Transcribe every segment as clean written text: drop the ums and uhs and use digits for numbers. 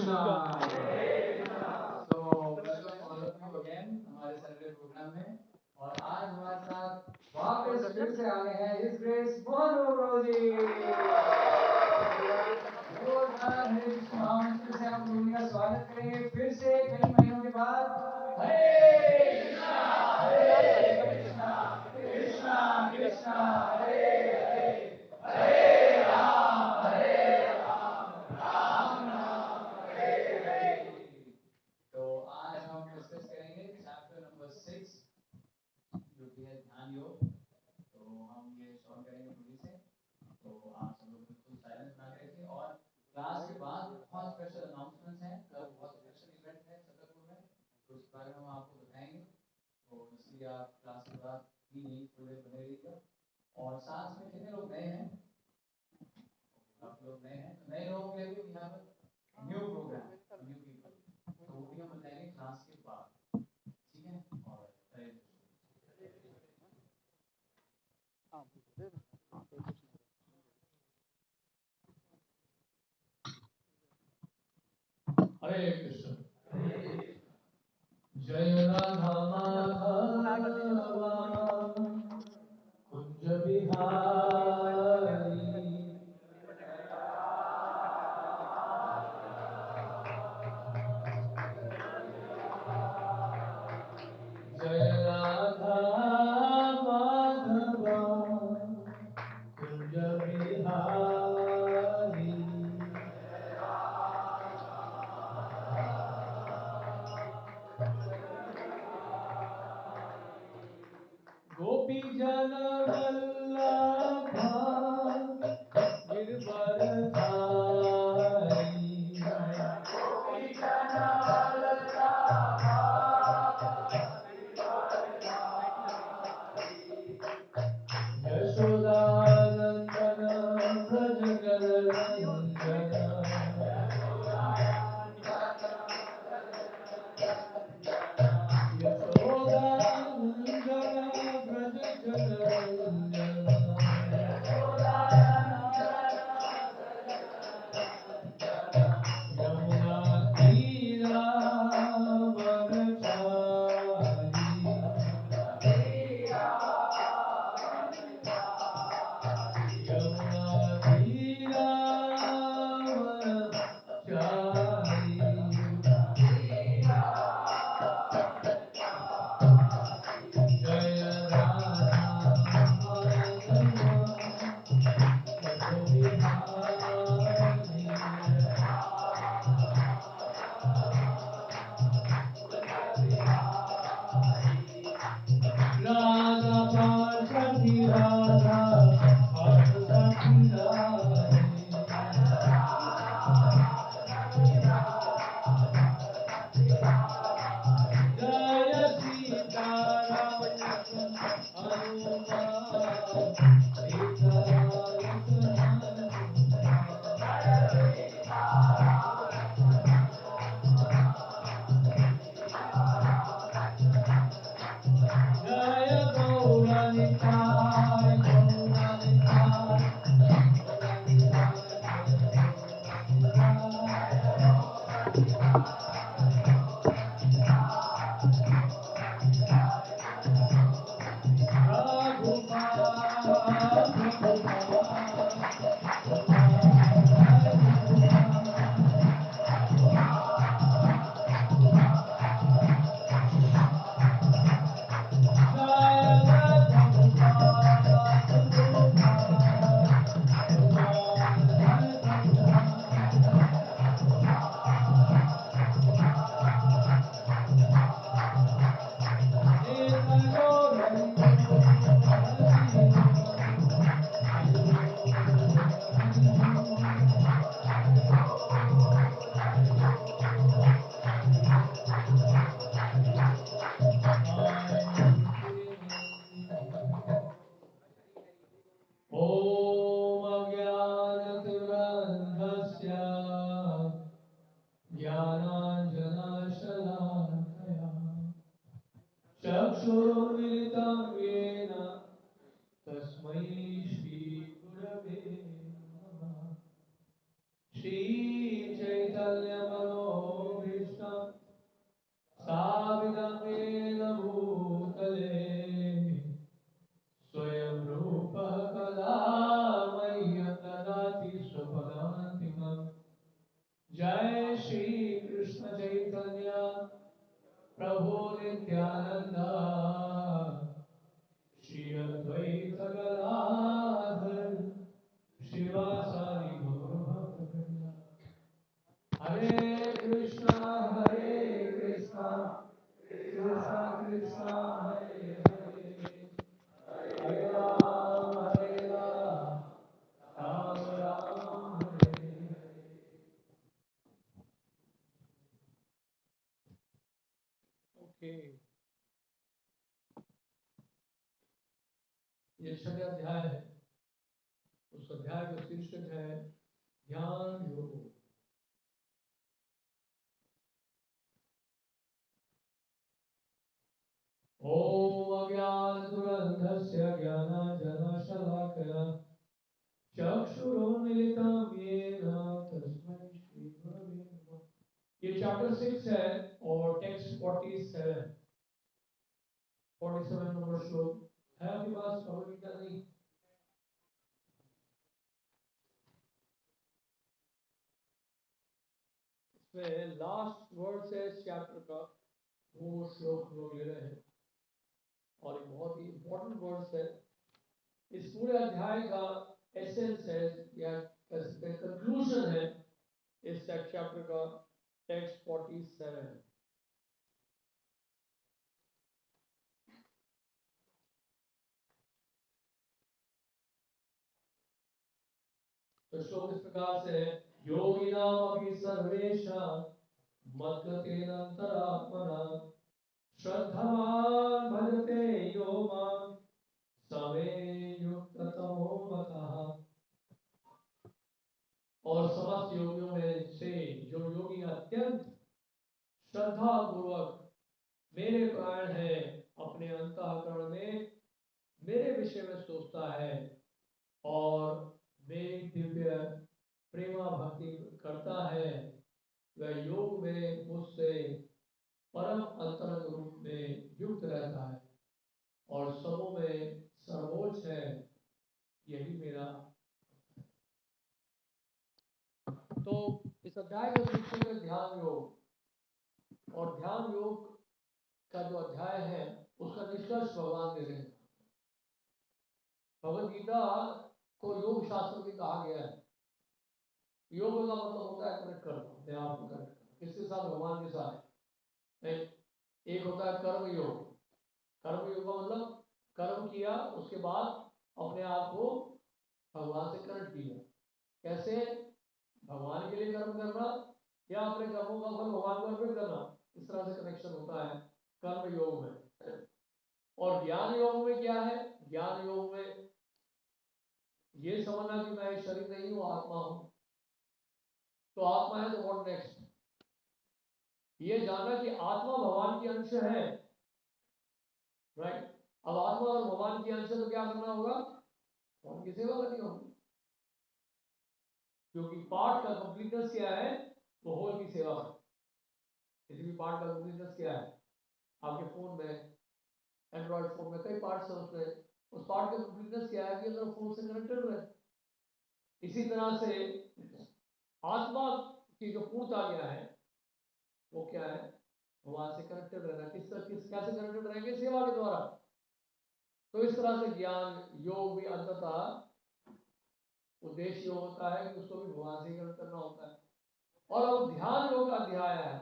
So welcome all of you again हमारे Saturday programme में और आज हमारे साथ वापस फिर से आ गए हैं His Grace मोहन बाबू जी। जोरदार हरे कृष्ण महामंत्र से हम लोगों का स्वागत करेंगे फिर से कई महीनों के बाद। हरे कृष्णा कृष्णा कृष्णा कृष्णा हरे हरे हरे राम राम राम हरे हरे। तो आज हम डिस्कस करेंगे चैप्टर नंबर 6 जो कि है ध्यान योग। तो हम ये शॉर्ट करेंगे थोड़ी से, तो आप सब लोग बिल्कुल साइलेंस बना के रखिए। और क्लास के बाद बहुत स्पेशल अनाउंसमेंट्स हैं, कल बहुत स्पेशल इवेंट है छतरपुर में, तो उस बारे में हम आपको बताएंगे। तो इसलिए आप क्लास के बाद भी यही थोड़ी देर बने रहिएगा। और साथ में कितने लोग नए हैं? आप लोग नए हैं, तो नए लोगों के लिए भी यहाँ पर न्यू प्रोग्राम न्यू पीपल, तो वो भी हम बताएंगे क्लास के बाद, ठीक है। और हरे कृष्ण जय राधा माधव कुंज बिहारी जय राधा माधव कुंज बिहारी गोपी जन वल्लभ गिरवरधारी गोपी जन यशोदानंदन व्रज गणरंजन यशोदानंदन व्रज गणरंजन यमुना तीरावनचारी यमुना तीरावनचारी जय राधा माधव बिहारी राधा पार्वती राधा पार्वती जय सीताराम हनुमान जय गौरनिताय गौरनिताय ज्ञानाञ्जनशलाकया चक्षुरुन्मिलितं येन तस्मै श्रीगुरवे नमः। श्रीचैतन्यमनोभीष्टं जय श्री कृष्ण चैतन्य प्रभु नित्यानंद श्री अद्वैत गदाधर शिवासादि गौरभक्तवृंद। हरे कृष्णा कृष्णा कृष्णा हरे हरे, हरे राम राम राम हरे हरे। ओके, ये छठे अध्याय है। उस अध्याय का शीर्षक है ज्ञान योग। ओम अज्ञानतिमिरन्धस्य ज्ञानाञ्जनशलाकया चक्षुरुन्मिलितं येन तस्मै श्रीगुरवे नमः। ये चैप्टर 6 है और टेक्स्ट 47 नंबर श्लोक है आपके पास। भगवद गीता नहीं? इसमें लास्ट वर्ड है चैप्टर का, वो श्लोक लोग ले रहे हैं और एक बहुत ही इंपॉर्टेंट वर्ड्स है। इस पूरे अध्याय का एसेंस है या कंक्लूजन है इस चैप्टर का टेक्स्ट 47। तो श्लोक इस प्रकार से है, योगिनामपि सर्वेषां मद्गतेनान्तरात्मना श्रद्धावान् भजते यो मां समे युक्ततमो मतः। और समस्त योगियों में से जो योगी अत्यंत श्रद्धा पूर्वक मेरे प्राण है, अपने अंतःकरण में मेरे विषय में सोचता है और मेरी दिव्य प्रेमा भक्ति करता है, वह योग में मुझसे परम अंतरंग रूप में युक्त रहता है और सबों में सर्वोच्च है। यही मेरा। तो इस अध्याय का शीर्षक है ध्यान योग। और ध्यान योग का जो अध्याय है उसका निष्कर्ष भगवान दे रहे हैं। भगवद गीता को योग शास्त्र भी कहा गया है। योग का मतलब होता है कनेक्ट करना, अपने आप को कनेक्ट करना किसके साथ? भगवान के साथ। नहीं, एक होता है कर्म योग। कर्म योग का मतलब कर्म किया उसके बाद अपने आप को भगवान से कनेक्ट किया। कैसे? भगवान के लिए कर्म करना या अपने कर्मों का फल भगवान को अर्पित करना, इस तरह से कनेक्शन होता है कर्म योग में। और ज्ञान योग में क्या है? ज्ञान योग में ये समझना कि मैं शरीर नहीं हूँ, आत्मा हूँ। तो आत्मा है तो व्हाट नेक्स्ट? ये जानना कि आत्मा भगवान की अंश है, राइट? अब आत्मा और भगवान की अंश है तो क्या करना होगा? उनकी सेवा करनी होगी, क्योंकि पार्ट का कंप्लीटनेस क्या है? वो होल की सेवा है। किसी भी पार्ट का कंप्लीटनेस क्या है? आपके फोन में, एंड्रॉइड फोन में कई पार्ट्स हैं, उसमें उस पार्ट का कंप्लीटनेस क्या है कि अगर फोन से कनेक्टेड रहे। इसी तरह से आत्मा की जो पूर्णता क्या है, वो क्या है? भगवान से कनेक्टेड रहना। कैसे कनेक्टेड रहेंगे? सेवा के द्वारा। तो इस तरह से ज्ञान योग भी अंततः उद्देश्य होता है कि उसको भी भगवान से कनेक्ट करना होता है। और अब ध्यान योग का अध्याय है।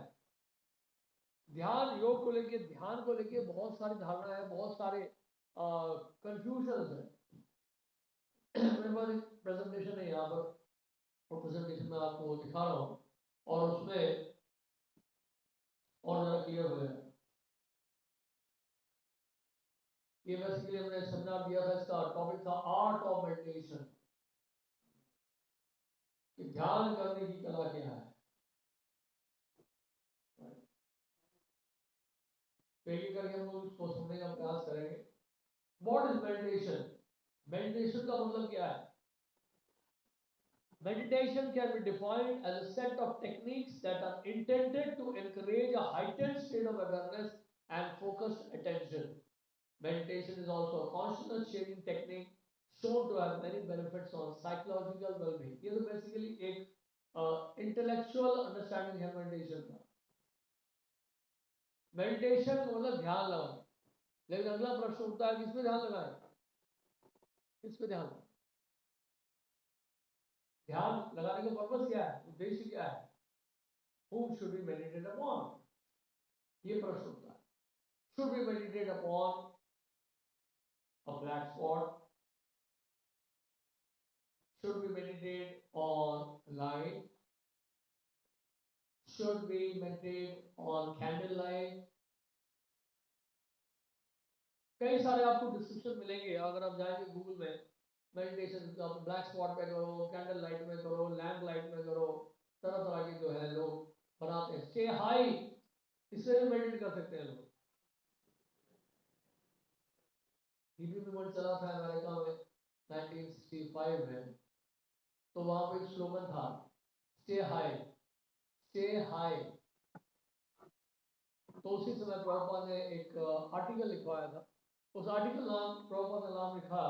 ध्यान योग को लेके, ध्यान को लेके बहुत सारी धारणा है, बहुत सारे कंफ्यूजन है। मेरे पास एक प्रेजेंटेशन है यहाँ पर, और प्रेजेंटेशन में आपको दिखा रहा हूँ और उसमें और ज़्यादा क्लियर हो जाएगा। ये बेसिकली हमने सेमिनार दिया था, इसका टॉपिक था आर्ट ऑफ मेडिटेशन, कि ध्यान करने की कला क्या है। तो एक करके हम लोग उसको समझने का प्रयास करेंगे। What is meditation? मेडिटेशन का मतलब क्या है? Meditation can be defined as a set of techniques that are intended to encourage a heightened state of awareness and focused attention. Meditation is also a consciousness shaping technique shown to have many benefits on psychological well-being. ये तो basically एक intellectual understanding है meditation का। Meditation मतलब ध्यान लगाना। लेकिन अगला प्रश्न उठता है किस पे ध्यान लगाए, किस पे ध्यान, ध्यान लगाने का पर्पस क्या है, उद्देश्य क्या है, whom should we meditate upon, ये प्रश्न उठता है। should we meditate upon a black spot, should we meditate on light, should we meditate on candlelight, कई सारे आपको डिस्क्रिप्शन मिलेंगे अगर आप जाएंगे गूगल में। मेडिटेशन आप ब्लैक स्पॉट में करो, कैंडल लाइट में करो, लैम्प लाइट में करो, तरह तरह के जो है लोग बनाते हैं। स्टे हाई, इससे भी मेडिटेट कर सकते हैं लोग। टीवी में वर्ड चला था अमेरिका में 1965 में, तो वहां पे एक स्लोगन था स्टे हाई, स्टे हाई। तो उसी समय प्रभुपाद ने एक आर्टिकल लिखवाया था। उस आर्टिकल नाम प्रभुपाद ने नाम लिखा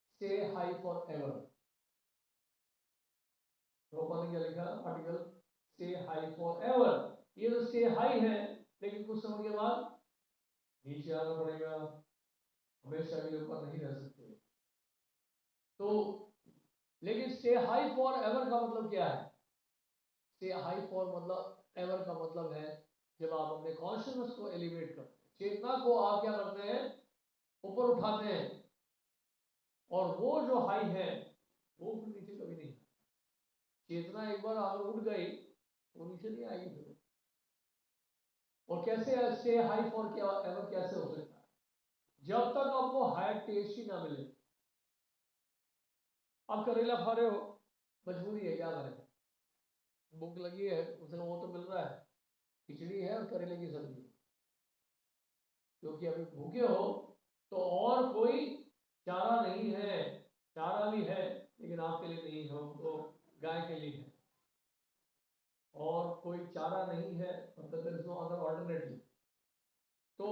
stay high for ever. Prabhupada ने क्या लिखा article, stay high for ever. ये तो स्टे हाई है, लेकिन कुछ समय के बाद नीचे आना पड़ेगा, हमेशा के ऊपर नहीं रह सकते। तो लेकिन स्टे हाई फॉर एवर का मतलब क्या है? स्टे हाई फॉर मतलब एवर का मतलब है जब आप अपने कॉन्शियसनेस को एलिवेट करते हैं, चेतना को आप क्या करते हैं, ऊपर उठाते हैं, और वो जो हाई है वो फिर नीचे कभी नहीं। चेतना एक बार अगर उठ गई वो नीचे नहीं आएगी फिर। और कैसे स्टे हाई फॉर क्या एवर कैसे हो सकता है? जब तक आपको हायर टेस्ट ही ना मिले। आप करेला खा रहे हो, मजबूरी है, क्या करें, भूख लगी है, उसे वो तो मिल रहा है, खिचड़ी है और करेले की सब्जी, क्योंकि अभी भूखे हो तो और कोई चारा नहीं है। चारा भी है लेकिन आपके लिए नहीं है, तो गाय के लिए है, और कोई चारा नहीं है मतलब there is no other alternative. तो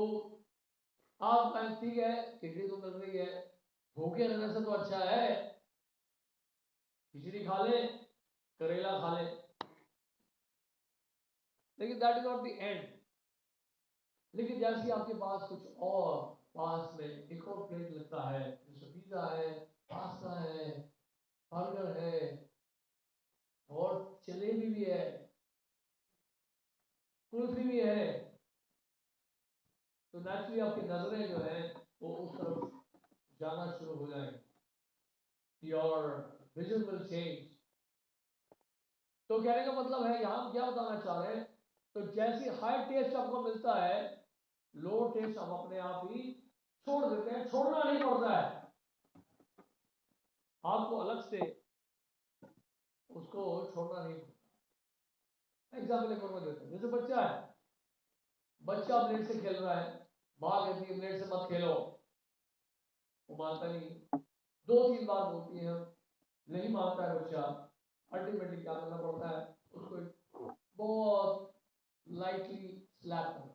आप कहें ठीक है खिचड़ी तो मिल रही है, भूखे रहने से तो अच्छा है खिचड़ी खा ले, करेला खा ले। लेकिन that is not the end. लेकिन जैसे आपके पास कुछ और पास में एक और प्लेट लगता है, जैसे पिज्जा है, पास्ता है, बर्गर है, और जलेबी भी है, कुल्फी भी है, तो नेचुरली आपकी नजरें जो है वो उस तरफ जाना शुरू हो जाएंगी। Your vision will change. तो कहने का मतलब है यहाँ हम क्या बताना चाह रहे हैं, तो जैसी हाई टेस्ट आपको मिलता है, लो टेस्ट हम अपने आप ही छोड़ देते हैं, छोड़ना नहीं पड़ता है, आपको अलग से उसको छोड़ना नहीं पड़ता। एग्जाम्पल एक और मैं देता हूँ, जैसे बच्चा है, बच्चा ब्लेड से खेल रहा है, माँ कहती है ब्लेड से मत खेलो, वो मानता नहीं, 2-3 बार बोलती है, नहीं मानता है बच्चा, अल्टीमेटली क्या करना पड़ता है, उसको बहुत लाइटली स्लैप करना।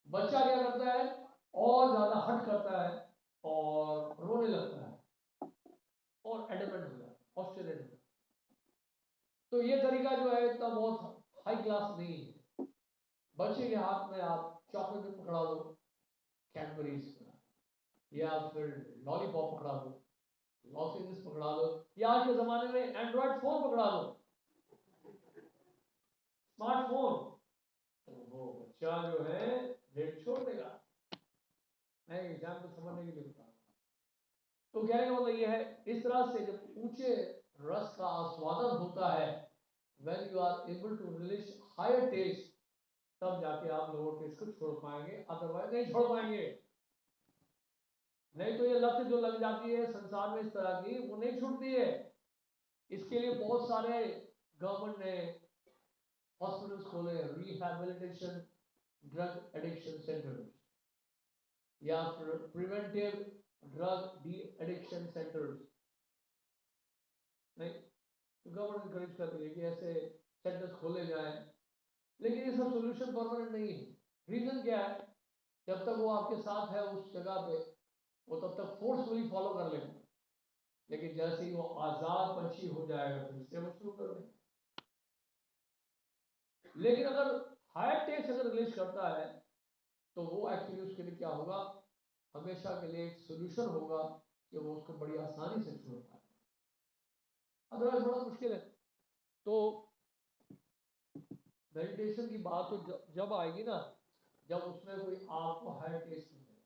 बच्चा क्या करता है, और ज्यादा हट करता है और रोने लगता है और एडमेंट हो जाता है, ऑस्ट्रेलेट हो जाता है। तो ये तरीका जो है इतना बहुत हाई क्लास नहीं है। बच्चे के हाथ में आप चॉकलेट भी पकड़ा दो, कैडबरीज, या फिर लॉलीपॉप पकड़ा दो, लॉसेजेस पकड़ा दो, या आज के जमाने में एंड्रॉइड फोन पकड़ा दो, स्मार्टफोन, तो वो बच्चा जो है रेट छोड़ देगा। मैं एग्जाम्पल समझने के लिए बता रहा हूँ। तो कहने का मतलब ये है, इस तरह से जब ऊंचे रस का आस्वादन होता है, when you are able to relish higher taste, तब जाके आप लोअर टेस्ट को छोड़ पाएंगे, अदरवाइज नहीं छोड़ पाएंगे। नहीं तो ये लत जो लग जाती है संसार में इस तरह की, वो नहीं छूटती है। इसके लिए बहुत सारे गवर्नमेंट ने हॉस्पिटल्स खोले, रिहैबिलिटेशन ड्रग एडिक्शन सेंटर्स, या फिर preventive drug de addiction centres. नहीं तो गवर्नमेंट इंकरेज कर रही है कि ऐसे सेंटर्स खोले जाएं, लेकिन ये सब सोल्यूशन परमानेंट नहीं है। रीजन क्या है, जब तक वो आपके साथ है उस जगह पे, वो तब तक फोर्सफुली फॉलो कर लेगा, लेकिन जैसे ही वो आजाद पंछी हो जाएगा फिर से वो शुरू कर देगा। लेकिन अगर हायर टेस्ट अगर रिलीज करता है तो वो एक्चुअली उसके लिए क्या होगा, हमेशा के लिए एक सोल्यूशन होगा कि वो उसको बड़ी आसानी से छोड़ पाए, अदरवाइज बड़ा मुश्किल है। तो मेडिटेशन की बात तो जब आएगी ना, जब उसमें कोई आपको हायर टेस्ट मिले,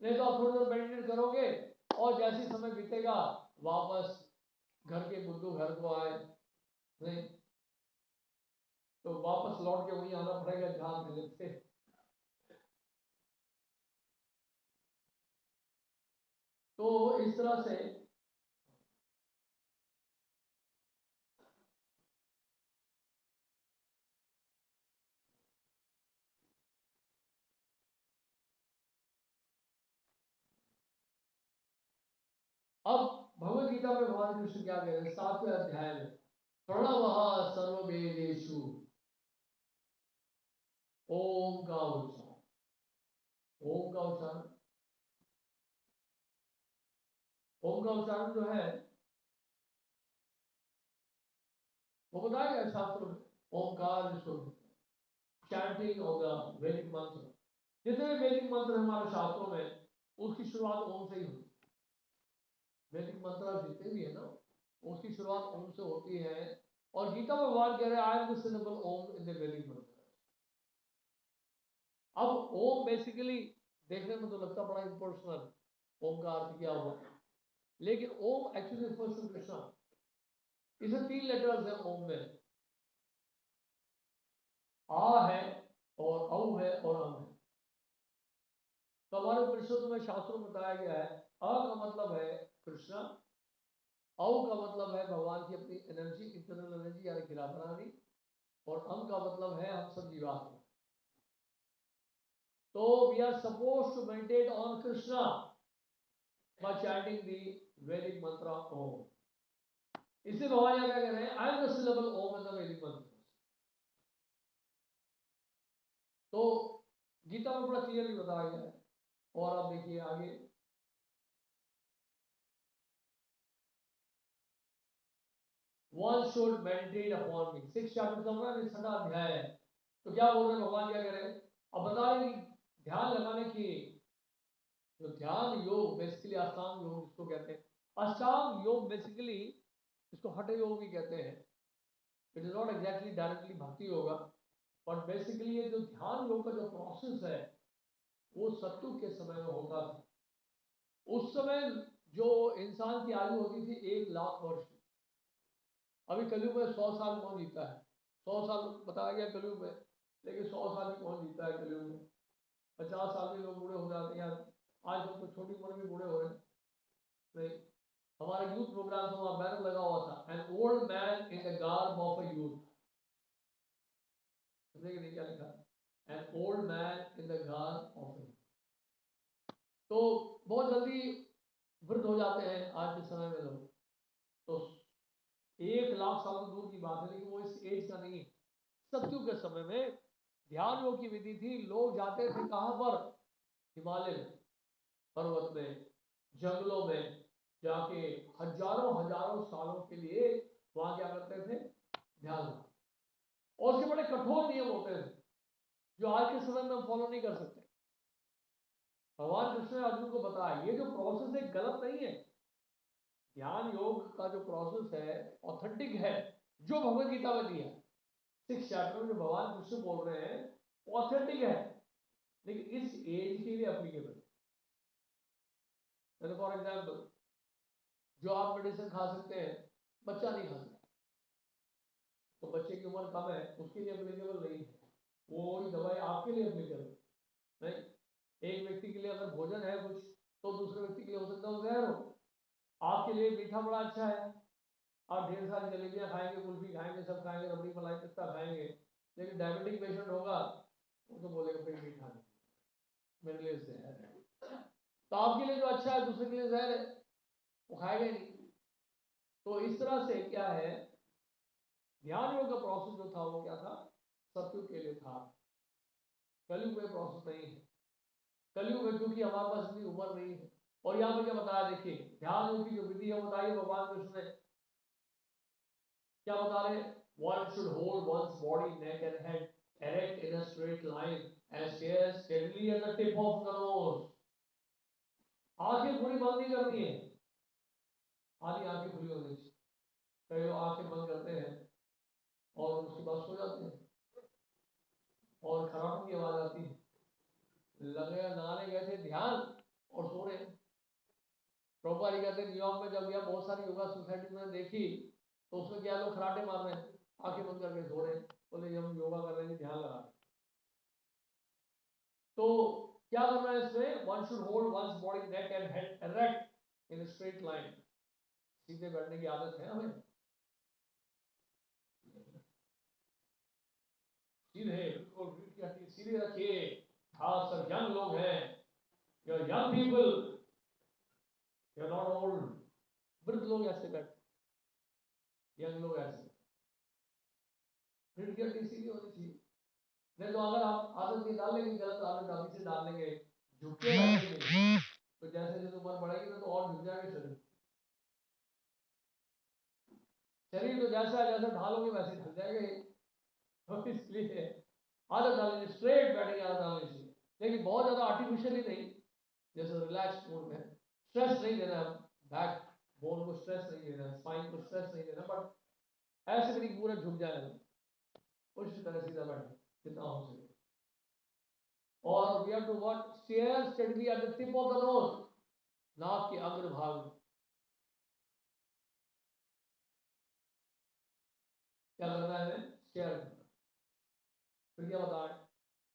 नहीं तो आप थोड़ी देर मेडिटेट करोगे और जैसे समय बीतेगा वापस घर के बुद्धू घर को आए, नहीं तो वापस लौट के वहीं आना पड़ेगा जहां मिले थे। तो इस तरह से अब भगवत गीता में भगवान कृष्ण क्या कह रहे हैं, 7वें अध्याय में, प्रणवः सर्ववेदेषु, ओम का उच्चारण, ओम का उच्चारण, ओम का उच्चारण जो है वो बताया गया शास्त्रों में, ओमकार जिसको चैंटिंग ऑफ द वैदिक मंत्र, जितने भी वैदिक मंत्र हमारे शास्त्रों में उसकी शुरुआत ओम से ही हुई। वैदिक मंत्र जितने भी है ना उसकी शुरुआत ओम से होती है। और गीता में भगवान कह रहे हैं I am the syllable Om in the Vedic mantra. अब ओम बेसिकली देखने में तो लगता बड़ा इम्पर्सनल, ओम का अर्थ क्या हुआ, लेकिन ओम एक्चुअली रिफर्स टू कृष्णा। इसे 3 लेटर्स है ओम में, आ है और औ है और अम है। तो हमारे उपनिषदों में शास्त्रों में बताया गया है, अ का मतलब है कृष्णा, औ का मतलब है भगवान की अपनी एनर्जी, इंटरनल एनर्जी यानी किरातनादि, और अम का मतलब है हम सब जीवात्मा। तो we are suppose to meditate on Krishna by chanting the Vedic mantra Om. इसलिए भगवान यहाँ क्या कह रहे हैं, I am the syllable Om in the Vedic mantra. तो गीता में बड़ा क्लियरली बताया गया है। और आप देखिए आगे, one should meditate upon me, 6 chapter चल रहा है, 6वां अध्याय है। तो क्या बोल रहे हैं भगवान, क्या कह रहे हैं, अब बता रहे हैं ध्यान लगाने की, जो ध्यान योग बेसिकली अष्टांग योग जिसको कहते हैं, अष्टांग योग बेसिकली इसको हठ योग भी कहते हैं। It is not exactly directly भक्ति होगा, बट बेसिकली ये जो ध्यान योग का जो प्रोसेस है वो सत्युग के समय में होता था। उस समय जो इंसान की आयु होती थी 1 लाख वर्ष, अभी कलयुग में 100 साल कौन जीता है, 100 साल बताया गया कलयुग में, लेकिन 100 साल भी कौन जीता है कलयुग में, 50 साल में लोग बूढ़े हो जाते हैं। आज हम तो छोटी उम्र में बूढ़े हो रहे हैं। नहीं, हमारे यूथ प्रोग्राम में वहां बैनर लगा हुआ था, an old man in the garb of a youth. नहीं क्या लिखा, an old man in the garb of a youth. तो बहुत जल्दी वृद्ध हो जाते हैं आज के समय में लोग। तो 1 लाख साल तो दूर की बात है, लेकिन वो इस एज का नहीं है। सत्युग के समय में ध्यान योग की विधि थी, लोग जाते थे कहां पर, हिमालय में, पर्वत में, जंगलों में जाके हजारों हजारों सालों के लिए वहां क्या करते थे, ध्यान। और उसके बड़े कठोर नियम होते थे जो आज के समय में हम फॉलो नहीं कर सकते। भगवान कृष्ण ने अर्जुन को बताया ये जो प्रोसेस है गलत नहीं है, ध्यान योग का जो प्रोसेस है ऑथेंटिक है, जो भगवत गीता में दिया 6 चैप्टर में जो भगवान कृष्ण बोल रहे हैं ऑथेंटिक है, लेकिन इस एज के लिए अप्लीकेबल। फॉर एग्जाम्पल जो आप मेडिसिन खा सकते हैं बच्चा नहीं खा सकता, तो बच्चे की उम्र कम है उसके लिए अप्लीकेबल नहीं है, वो दवाई आपके लिए अप्लीकेबल नहीं। एक व्यक्ति के लिए अगर भोजन है कुछ तो दूसरे व्यक्ति के लिए हो सकता है जहर हो। आपके लिए मीठा बड़ा अच्छा है, आप ढेर सारी जलेबियां खाएंगे, कुल्फी खाएंगे, सब खाएंगे, रबड़ी मलाई पिस्ता खाएंगे, लेकिन डायबिटिक पेशेंट होगा वो तो बोलेगा भाई मीठा नहीं, मेरे लिए जहर है। तो आपके लिए जो अच्छा है दूसरे के लिए जहर है, वो खाएगा ही नहीं। तो इस तरह से क्या है, ध्यान योग का प्रोसेस जो था वो क्या था, सत्युग के लिए था, कलयुग में प्रोसेस नहीं है। कलयुग में क्योंकि हमारे पास इतनी उम्र नहीं है। और यहाँ पे क्या बताया देखिए, ध्यान योग की जो विधि है बताइए भगवान कृष्ण ने, क्या बता रहे? One should hold one's body, neck and head erect in a straight line and stare steadily at the tip of the nose. आंखें पूरी बंद नहीं करनी है, आधी आंखें खुली होनी चाहिए। कई लोग आंखें बंद करते हैं और उसके बाद सो जाते हैं और खराटों की आवाज आती है, लगे नहाने गए थे ध्यान और सो रहे। प्रभुपाद जी कहते हैं न्यूयॉर्क में जब गया बहुत सारी योगा सोसाइटी में देखी तो उसमें क्या लोग खराटे मार रहे हैं, आंखें बंद करके सो रहे हैं, बोले हम योगा कर रहे हैं, ध्यान लगा। तो क्या करना है इसमें? One should hold one's body, neck and head erect in straight line. सीधे बैठने की आदत है हमें, सीधे बिल्कुल सीधे रखिए। खास सब यंग लोग हैं, you young people, you not old. वृद्ध लोग ऐसे बैठते, यंग लोग ऐसे, सीधी होनी चाहिए। नहीं तो अगर आप आदत नहीं डालेंगे, गलत आदत अभी से डाल लेंगे, झुके रहेंगे, तो जैसे जैसे उम्र बढ़ेगी ना तो और झुक जाएंगे शरीर। शरीर तो जैसा जैसा ढालोगे वैसे ढल जाएगा ही। तो इसलिए आदत डालनी, स्ट्रेट बैठने की आदत डालनी चाहिए, लेकिन बहुत ज्यादा आर्टिफिशियली नहीं, जैसे रिलैक्स मूड में। स्ट्रेस नहीं देना, बैक बोन को स्ट्रेस नहीं देना, स्पाइन को स्ट्रेस नहीं देना, बट ऐसे भी नहीं पूरा झुक जाएगा, कोशिश करें सीधा बैठे जितना हो सके। और we have to what? Stare steadily at the tip of the nose, नाक के अग्रभाग में। क्या करना है? स्टेयर करना। फिर क्या बता रहे?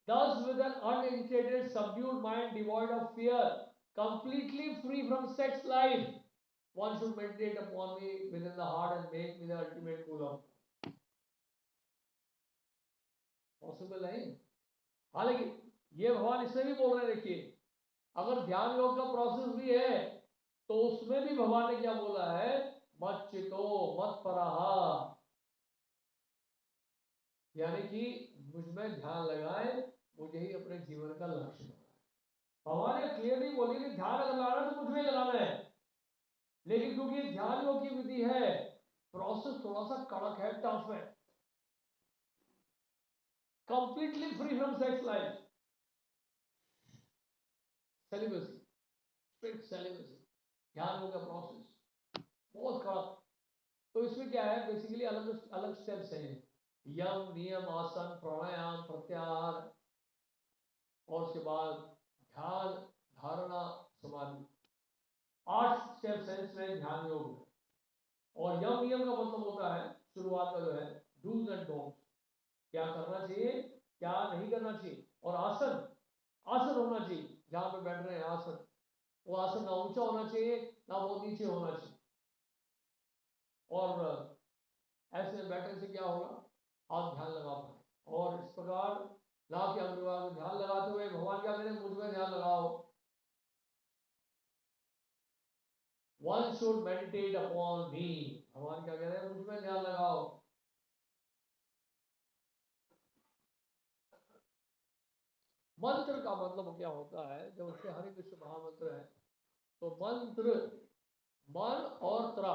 Thus, with an unagitated, subdued mind, devoid of fear, completely free from sex life, one should meditate upon me within the heart and make me the ultimate goal of. Possible नहीं, हालांकि ये भगवान इसमें भी बोल रहे हैं। देखिए, अगर ध्यान योग का प्रोसेस भी है तो उसमें भी भगवान ने क्या बोला है? मत चितो मत पराहा, यानी कि मुझ में ध्यान लगाए, मुझे ही अपने जीवन का लक्ष्य बनाए। भगवान ने क्लियरली बोली कि ध्यान अगर लगाना तो मुझ में ही लगाना है, लेकिन क्योंकि ध्यान योग की विधि है, प्रोसेस थोड़ा सा कड़क है, टफ है। Completely free from sex life, celibacy, strict celibacy, ध्यान योग का प्रोसेस बहुत कड़क। तो इसमें क्या है? बेसिकली अलग अलग स्टेप्स हैं, यम, नियम, आसन, प्राणायाम, प्रत्याहार, और उसके बाद ध्यान, धारणा, समाधि। 8 स्टेप्स हैं इसमें ध्यान योग में। और यम नियम का मतलब होता है शुरुआत का जो है डूज एंड डोंट्स, क्या करना चाहिए क्या नहीं करना चाहिए। और आसन, आसन होना चाहिए जहां पे बैठ रहे हैं आसन, वो आसन ना ऊंचा होना चाहिए ना बहुत नीचे होना चाहिए। और ऐसे बैठने से क्या होगा? आप ध्यान लगा पाए। और इस प्रकार नाक के अग्रभाग में ध्यान लगाते हुए भगवान क्या करें? मुझ में ध्यान लगाओ। One should meditate upon me, भगवान क्या कह रहे हैं? मुझ में ध्यान लगाओ। मंत्र का मतलब क्या होता है? जब उससे हरे कृष्ण महामंत्र है तो मंत्र, मन और त्र,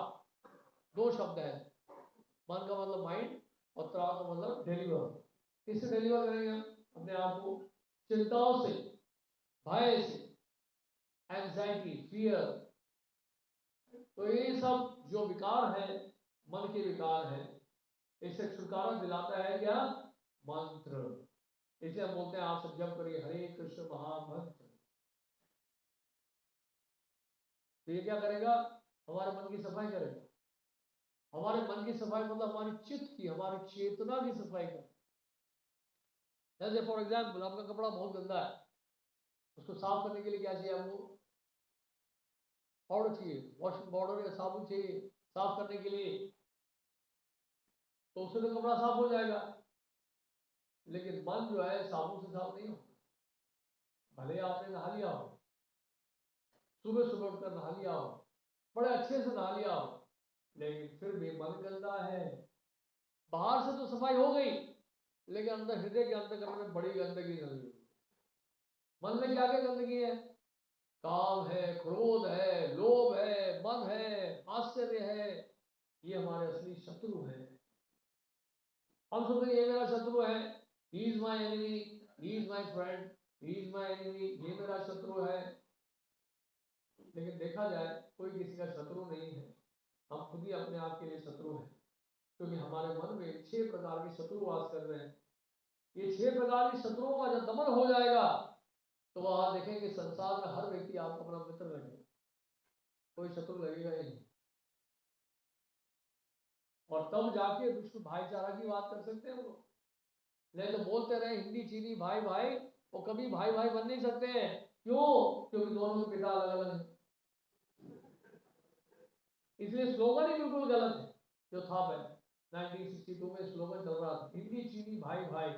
2 शब्द है। मन का मतलब माइंड और त्र का मतलब डिलीवर। किससे डिलीवर करेंगे? अपने आप को चिंताओं से, भय से, एंजाइटी, फियर। तो ये सब जो विकार है, मन के विकार है, इससे छुटकारा दिलाता है क्या? मंत्र। इसे हम बोलते हैं, आप सब जब करिए हरे कृष्ण महामंत्र। तो ये क्या करेगा? हमारे मन की सफाई करेगा। हमारे मन की सफाई मतलब हमारी चित्त की, हमारी चेतना की सफाई कर। जैसे फॉर एग्जाम्पल आपका कपड़ा बहुत गंदा है, उसको साफ करने के लिए क्या चाहिए? आपको पाउडर चाहिए, वॉशिंग पाउडर या साबुन चाहिए साफ करने के लिए, तो उससे तो कपड़ा साफ हो जाएगा। लेकिन मन जो है साबुन से साफ नहीं होता। भले आपने नहा लिया हो, सुबह सुबह उठकर नहा लिया हो, बड़े अच्छे से नहा लिया हो, लेकिन फिर भी मन गंदा है। बाहर से तो सफाई हो गई, लेकिन अंदर हृदय के अंतःकरण में बड़ी गंदगी लगी। मन में क्या क्या गंदगी है? काम है, क्रोध है, लोभ है, मन है, आश्चर्य है। ये हमारे असली शत्रु हैं। हम सोचते ये मेरा शत्रु है, he is my enemy, he is my friend, he is my enemy, ये मेरा शत्रु है। लेकिन देखा जाए कोई किसी का शत्रु नहीं है, हम खुद ही अपने आप के लिए शत्रु हैं, क्योंकि हमारे मन में 6 प्रकार के शत्रु वास कर रहे हैं। ये 6 प्रकार के शत्रुओं का जब दमन हो जाएगा तो वहां देखेंगे संसार में हर व्यक्ति आपको अपना मित्र लगेगा, कोई शत्रु लगेगा ही नहीं। और तब जाके विश्व भाईचारा की बात कर सकते हैं वो। नहीं तो बोलते रहे हिंदी चीनी भाई भाई, वो कभी भाई भाई बन नहीं सकते हैं। क्यों? क्योंकि दोनों के पिता अलग अलग हैं। इसलिए स्लोगन ही बिल्कुल गलत है जो था पहले 1962 में स्लोगन चल रहा था हिंदी चीनी भाई भाई।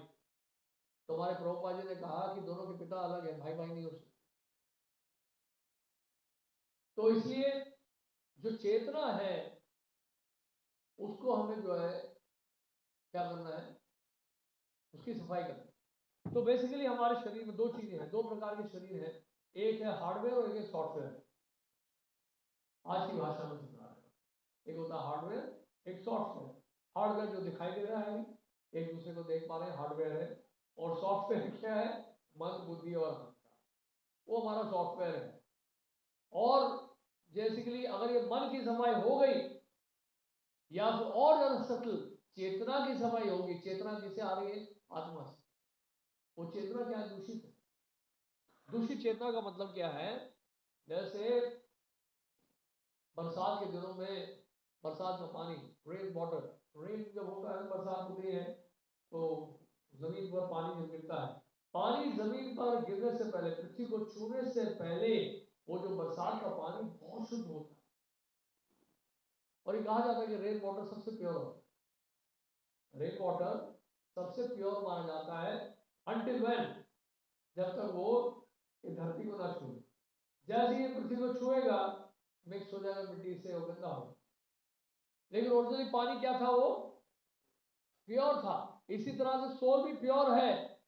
तुम्हारे प्रभुपाद जी ने कहा कि दोनों के पिता अलग है, भाई भाई नहीं हो सकते। तो इसलिए जो चेतना है उसको हमें जो है क्या करना है, उसकी सफाई करना है। तो बेसिकली हमारे शरीर में 2 चीजें हैं, 2 प्रकार के शरीर हैं, एक है हार्डवेयर और एक है सॉफ्टवेयर। आज की भाषा में समझा रहा है, एक होता है हार्डवेयर, एक सॉफ्टवेयर। हार्डवेयर जो दिखाई दे रहा है एक दूसरे को देख पा रहे हैं, हार्डवेयर है। और सॉफ्टवेयर क्या है? मन बुद्धि और अहंकार, वो हमारा सॉफ्टवेयर है। और बेसिकली अगर ये मन की सफाई हो गई या फिर और ज्यादा सटल चेतना की सफाई होगी। चेतना किसे आ रही है? आत्मा से। वो चेतना क्या है? दूषित है। दूषित चेतना का मतलब क्या है? जैसे बरसात के दिनों में बरसात का पानी, रेन वाटर, रेन जब होता है बरसात होती है तो जमीन पर पानी जब गिरता है, पानी जमीन पर गिरने से पहले, पृथ्वी को छूने से पहले वो जो बरसात का पानी बहुत शुद्ध होता है। और ये कहा जाता है कि रेन वाटर सबसे प्योर होता है। रेन वाटर सबसे प्योर माना जाता है अंटिल व्हेन, जब तक वो ये धरती को ना छूए। जैसे ही पृथ्वी को छुएगा मिक्स हो जाएगा मिट्टी से, वो गंदा हो। लेकिन ओरिजिनली पानी क्या था? वो प्योर था। इसी तरह से सोल भी प्योर है,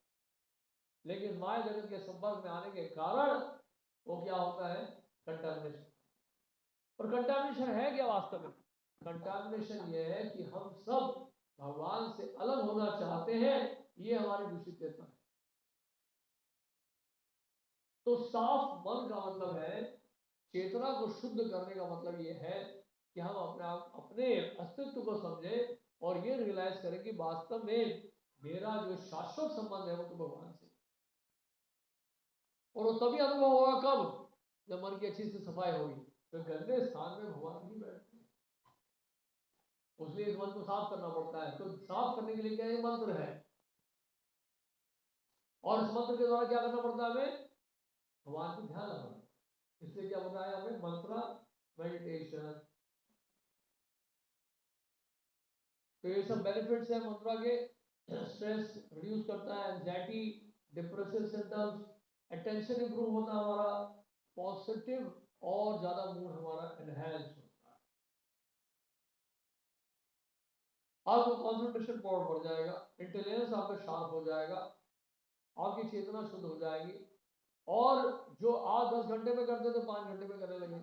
लेकिन माया जगत के संपर्क में आने के कारण वो क्या होता है? कंटामिनेशन। और कंटामिनेशन है क्या वास्तव में? कंटामिनेशन ये है कि हम सब भगवान से अलग होना चाहते हैं, ये हमारी दूषित चेतना है। तो साफ मन का मतलब है, चेतना को शुद्ध करने का मतलब ये है कि हम अपने अस्तित्व को समझें और ये रियलाइज करें कि वास्तव में मेरा जो शाश्वत संबंध है वो तो भगवान से। और वो तभी अनुभव होगा कब? जब मन की अच्छी से सफाई होगी। तो गंदे स्थान में भगवान नहीं बैठते, उसलिए इस मन को साफ करना पड़ता है। तो साफ करने के लिए क्या? ये मंत्र है। और इस मंत्र के द्वारा क्या करना पड़ता है? हमें भगवान को ध्यान लगाना। इसलिए क्या बताया हमें? मंत्र, मेडिटेशन। तो ये सब बेनिफिट्स है मंत्रा के। स्ट्रेस रिड्यूस करता है, anxiety, depressive symptoms, attention improve होता है हमारा, पॉजिटिव और ज्यादा मूड हमारा एनहांस होता है। आपका कॉन्सेंट्रेशन पावर बढ़ जाएगा, इंटेलिजेंस आपका शार्प हो जाएगा, आपकी चेतना शुद्ध हो जाएगी। और जो आज 10 घंटे में करते थे 5 घंटे में करने लगे।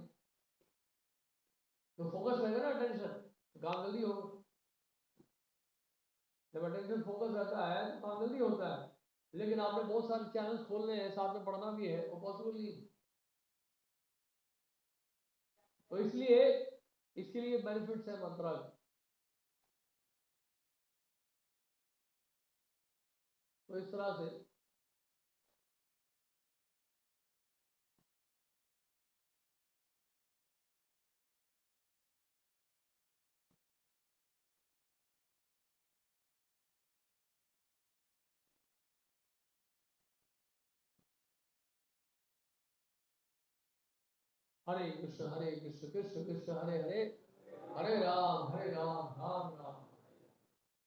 तो फोकस रहेगा ना, अटेंशन, तो काम जल्दी होगा। जब अटेंशन फोकस रहता है तो काम जल्दी होता है। लेकिन आपने बहुत सारे चैनल्स खोलने हैं, साथ में पढ़ना भी है, वो पॉसिबल नहीं। तो इसलिए इसके लिए बेनिफिट्स है मंत्रा के। तो इस तरह से हरे कृष्ण कृष्ण कृष्ण हरे हरे, हरे राम राम राम।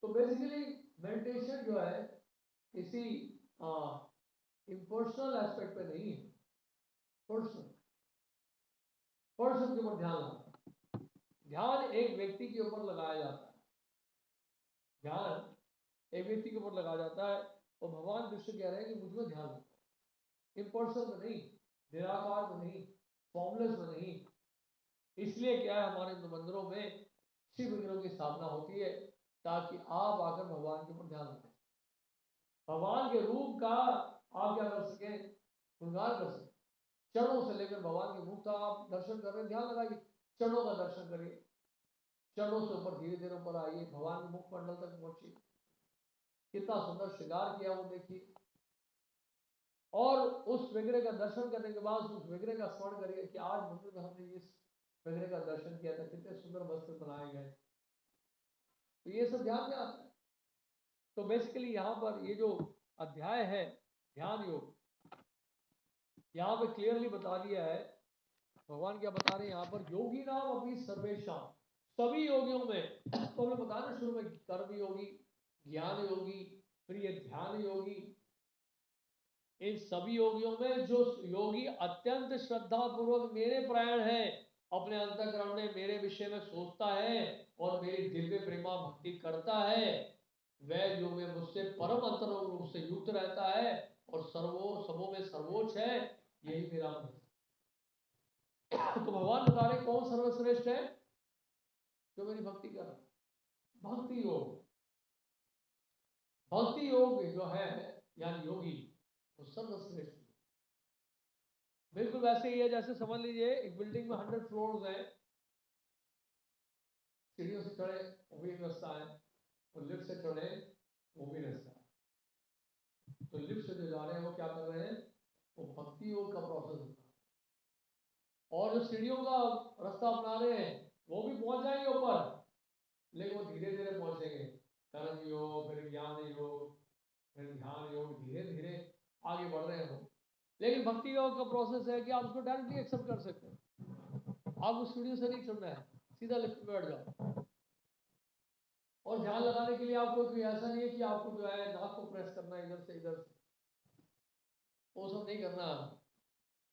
तो बेसिकली मेडिटेशन जो है किसी इम्पर्सनल एस्पेक्ट पे नहीं है, पर्सनल, पर्सन के ऊपर ध्यान लगाना। ध्यान एक व्यक्ति के ऊपर लगाया जाता है, ध्यान एक व्यक्ति के ऊपर लगाया जाता है। और भगवान कृष्ण कह रहे हैं कि मुझ में ध्यान रखो, इम्पर्सनल में नहीं, निराकार में नहीं, फॉर्मलेस में नहीं। इसलिए क्या है, हमारे मंदिरों में शिव विग्रह की स्थापना होती है ताकि आप आकर भगवान के ऊपर ध्यान रखें, भगवान के रूप का आप क्या कर सके, गुणगान कर सके। चरणों से लेकर भगवान के मुख का आप दर्शन कर रहे हैं, ध्यान लगाइए, चरणों का दर्शन करिए, चरणों से ऊपर धीरे धीरे ऊपर आइए, भगवान के मुख मंडल तक पहुंचिए, कितना सुंदर श्रृंगार किया वो देखिए। और उस विग्रह का दर्शन करने के बाद उस विग्रह का स्मरण करिए कि आज मंदिर में हमने इस विग्रह का दर्शन किया था, कितने सुंदर वस्त्र बनाए गए, तो ये सब ध्यान में आता है। तो बेसिकली यहाँ पर ये जो अध्याय है ध्यान योग, यहाँ पे क्लियरली बता दिया है भगवान क्या बता रहे हैं यहाँ पर, योगी नाम अपनी सर्वेशा, सभी योगियों में, तो हमने बताया शुरू में कर्म योगी, ज्ञान योगी, फिर ये ध्यान योगी, इन सभी योगियों में जो योगी अत्यंत श्रद्धा पूर्वक मेरे प्राण है, अपने अंतःकरण में मेरे विषय में सोचता है और मेरी दिव्य प्रेमा भक्ति करता है, वह जो में मुझसे परम अंतरंग रूप से युक्त रहता है और सबों में सर्वोच्च है, यही मेरा भक्त। तो भगवान बता रहे कौन सर्वश्रेष्ठ है, जो मेरी भक्ति कर रहा है। भक्ति योग, भक्ति योग जो है यानी योगी वो सर्वश्रेष्ठ। बिल्कुल वैसे ही है जैसे समझ लीजिए एक बिल्डिंग में 100 फ्लोर्स है, सीढ़ियों से चढ़े वो भी एक रास्ता है, और लिफ्ट से चढ़े वो भी रास्ता है। तो लिफ्ट से जो जा रहे हैं वो क्या कर रहे हैं, वो भक्ति योग का प्रोसेस होता है, और जो सीढ़ियों का रास्ता अपना रहे हैं वो भी पहुंच जाएंगे ऊपर, लेकिन वो धीरे धीरे पहुंचेंगे। कर्म योग, फिर ज्ञान योग, फिर ध्यान योग, धीरे धीरे आगे बढ़ रहे हैं वो। लेकिन भक्ति योग का प्रोसेस है कि आप उसको डायरेक्टली एक्सेप्ट कर सकते हैं, आप उस सीढ़ियों से नहीं चढ़ना है, सीधा लिफ्ट में बैठ जाओ। और ध्यान लगाने के लिए आपको कोई ऐसा नहीं है कि आपको जो है नाक को प्रेस करना है इधर से इधर से, वो सब नहीं करना।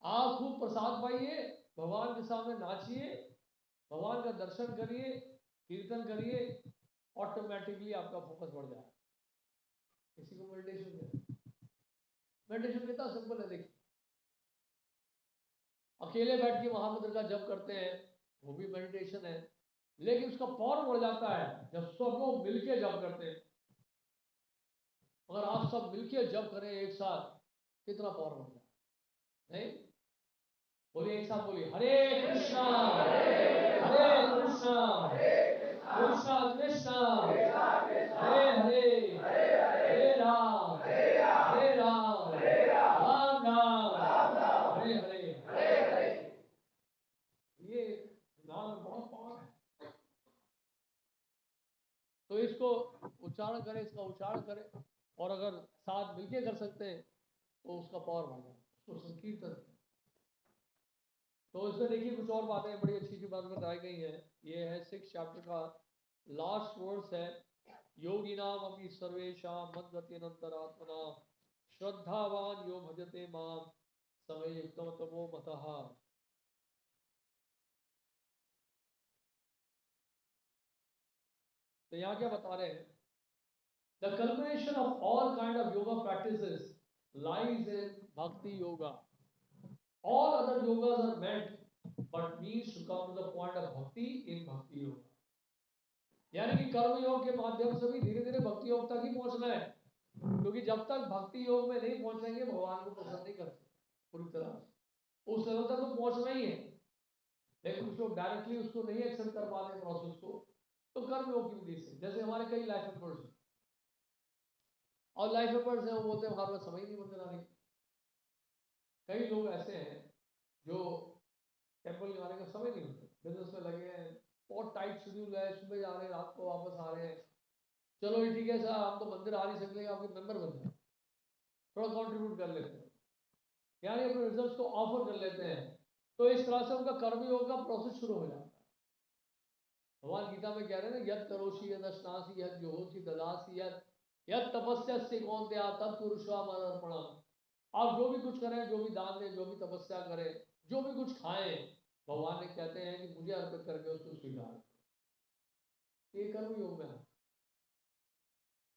आप खूब प्रसाद पाइए, भगवान के सामने नाचिए, भगवान का दर्शन करिए, कीर्तन करिए, ऑटोमेटिकली आपका फोकस बढ़ जाए। इसी को मेडिटेशन कहते हैं। मेडिटेशन कितना सिंपल है, देखिए अकेले बैठ के महामंत्र का जप करते हैं वो भी मेडिटेशन है, लेकिन उसका पावर बढ़ जाता है जब सब लोग मिलके जप करते हैं। अगर आप सब मिलके जप करें एक साथ, कितना पावर बढ़ जाए, नहीं? बोलिए एक साथ, बोलिए हरे कृष्णा हरे कृष्णा कृष्णा कृष्णा हरे हरे हरे राम राम राम हरे हरे। ये नाम में बहुत पावर है, तो इसको उच्चारण करें, इसका उच्चारण करें, और अगर साथ मिलके कर सकते हैं तो उसका पावर बढ़ जाए, उसको संकीर्तन। तो इसमें देखिए कुछ और बातें बड़ी अच्छी अच्छी बात बताई गई हैं। ये है 6 चैप्टर का लास्ट वर्स है, योगी नाम अपनी सर्वेशा मद्गत्यनंतरात्मना श्रद्धावान यो भजते माम समय युक्तम तमो मतः। तो यहाँ क्या बता रहे हैं, the culmination of all kind of yoga practices lies in भक्ति yoga, all other yogas are meant but means to come to the point of bhakti in bhakti yoga, यानी कि कर्म योग के माध्यम से भी धीरे धीरे भक्ति योग तक ही पहुंचना है, क्योंकि जब तक भक्ति योग में नहीं पहुंचेंगे भगवान को प्रसन्न नहीं कर सकते पूरी तरह से, उस लेवल तक तो पहुंचना ही है। लेकिन कुछ लोग डायरेक्टली उसको नहीं एक्सेप्ट कर पाते प्रोसेस को, तो कर्म योग की विधि से, जैसे हमारे कई लाइफ एफर्ट्स हैं, और लाइफ एफर्ट्स हैं वो बोलते हैं हमारे समय नहीं मंदिर आने। कई लोग ऐसे हैं जो टेम्पल आने का समय नहीं होता, बिजनेस में लगे हैं, बहुत टाइट शेड्यूल है, सुबह जा रहे हैं रात को वापस आ रहे हैं, चलो ठीक है सर हम तो मंदिर आ नहीं सकते, आपके मेंबर बन जाए, थोड़ा कंट्रीब्यूट कर लेते हैं, यानी अपने रिजल्ट्स को ऑफर कर लेते हैं। तो इस तरह से उनका कर्म योग का प्रोसेस शुरू हो जाता है। भगवान गीता में कह रहे हैं ना, यद करोषि यद अश्नासी यद जोहोषि ददासी यद तपस्या से कौन त्या तत्पुरुषामर्पणम, आप जो भी कुछ करें, जो भी दान दें, जो भी तपस्या करें, जो भी कुछ खाएं, भगवान ने कहते हैं कि मुझे अर्पित करके उसको स्वीकार, ये कर्म योग में है।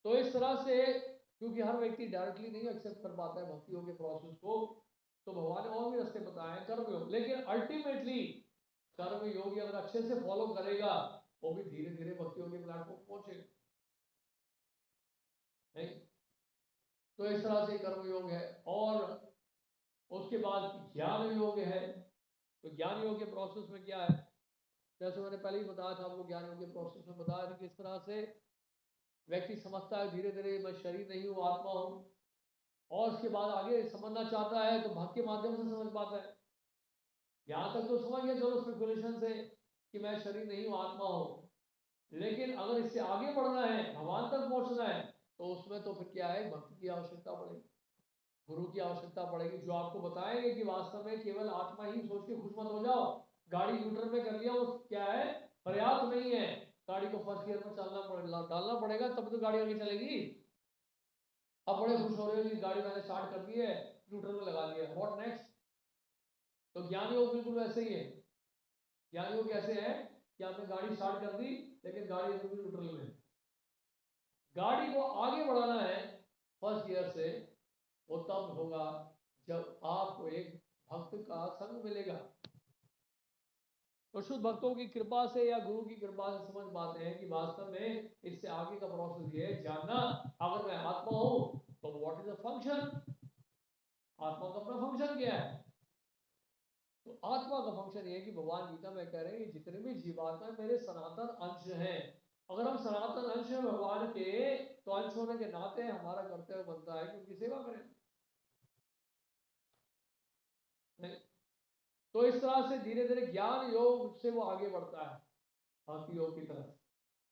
तो इस तरह से क्योंकि हर व्यक्ति डायरेक्टली नहीं एक्सेप्ट कर पाता है भक्ति योग के प्रोसेस को, तो भगवान ने और भी रास्ते बताए हैं कर्म योग, लेकिन अल्टीमेटली कर्म योगी अगर अच्छे से फॉलो करेगा वो भी धीरे धीरे भक्ति योग के प्लेटफॉर्म पहुंचेगा। तो इस तरह से कर्म योग है। और उसके बाद ज्ञान योग है। तो ज्ञान योग के प्रोसेस में क्या है, जैसे मैंने पहले ही बताया था आपको, ज्ञान योग के प्रोसेस में बताया था किस तरह से व्यक्ति समझता है धीरे धीरे मैं शरीर नहीं हूँ, आत्मा हूँ, और उसके बाद आगे समझना चाहता है तो भक्त के माध्यम से समझ पाता है। यहाँ तक तो समझ गया चलो स्पेकुलेशन से कि मैं शरीर नहीं हूँ, आत्मा हूँ, लेकिन अगर इससे आगे बढ़ना है, भगवान तक पहुंचना है, तो उसमें तो फिर क्या है, भक्त की आवश्यकता पड़ेगी, गुरु की आवश्यकता पड़ेगी, जो आपको बताएंगे कि वास्तव में केवल आत्मा ही सोच के खुश मत हो जाओ, गाड़ी न्यूट्रल में कर लिया वो क्या है, पर्याप्त नहीं है, गाड़ी को फर्स्ट गियर में डालना पड़ेगा, तब तो गाड़ी आगे चलेगी। अब बड़े खुश हो रहे हो कि गाड़ी मैंने स्टार्ट कर दी है, न्यूट्रल में लगा दिया, व्हाट नेक्स्ट। तो ज्ञान योग बिल्कुल वैसे ही है। ज्ञान योग कैसे है कि आपने गाड़ी स्टार्ट कर दी लेकिन गाड़ी अभी भी न्यूट्रल में, गाड़ी को आगे बढ़ाना है फर्स्ट गियर से, वो तब होगा जब आपको एक भक्त का संग मिलेगा। तो शुद्ध भक्तों की कृपा से या गुरु की कृपा से समझ पाते हैं कि वास्तव में इससे आगे का प्रोसेस ये है जानना, अगर मैं आत्मा हूं तो व्हाट इज द फंक्शन, आत्मा का अपना फंक्शन क्या है। तो आत्मा का फंक्शन ये है कि भगवान गीता में कह रहे हैं जितने भी जीवात्मा मेरे सनातन अंश हैं, अगर हम सनातन अंश हैं भगवान के, तो अंश होने के नाते हमारा कर्तव्य बनता है कि उनकी सेवा करें। नहीं, तो इस तरह से धीरे धीरे ज्ञान योग से वो आगे बढ़ता है भक्ति योग की तरफ।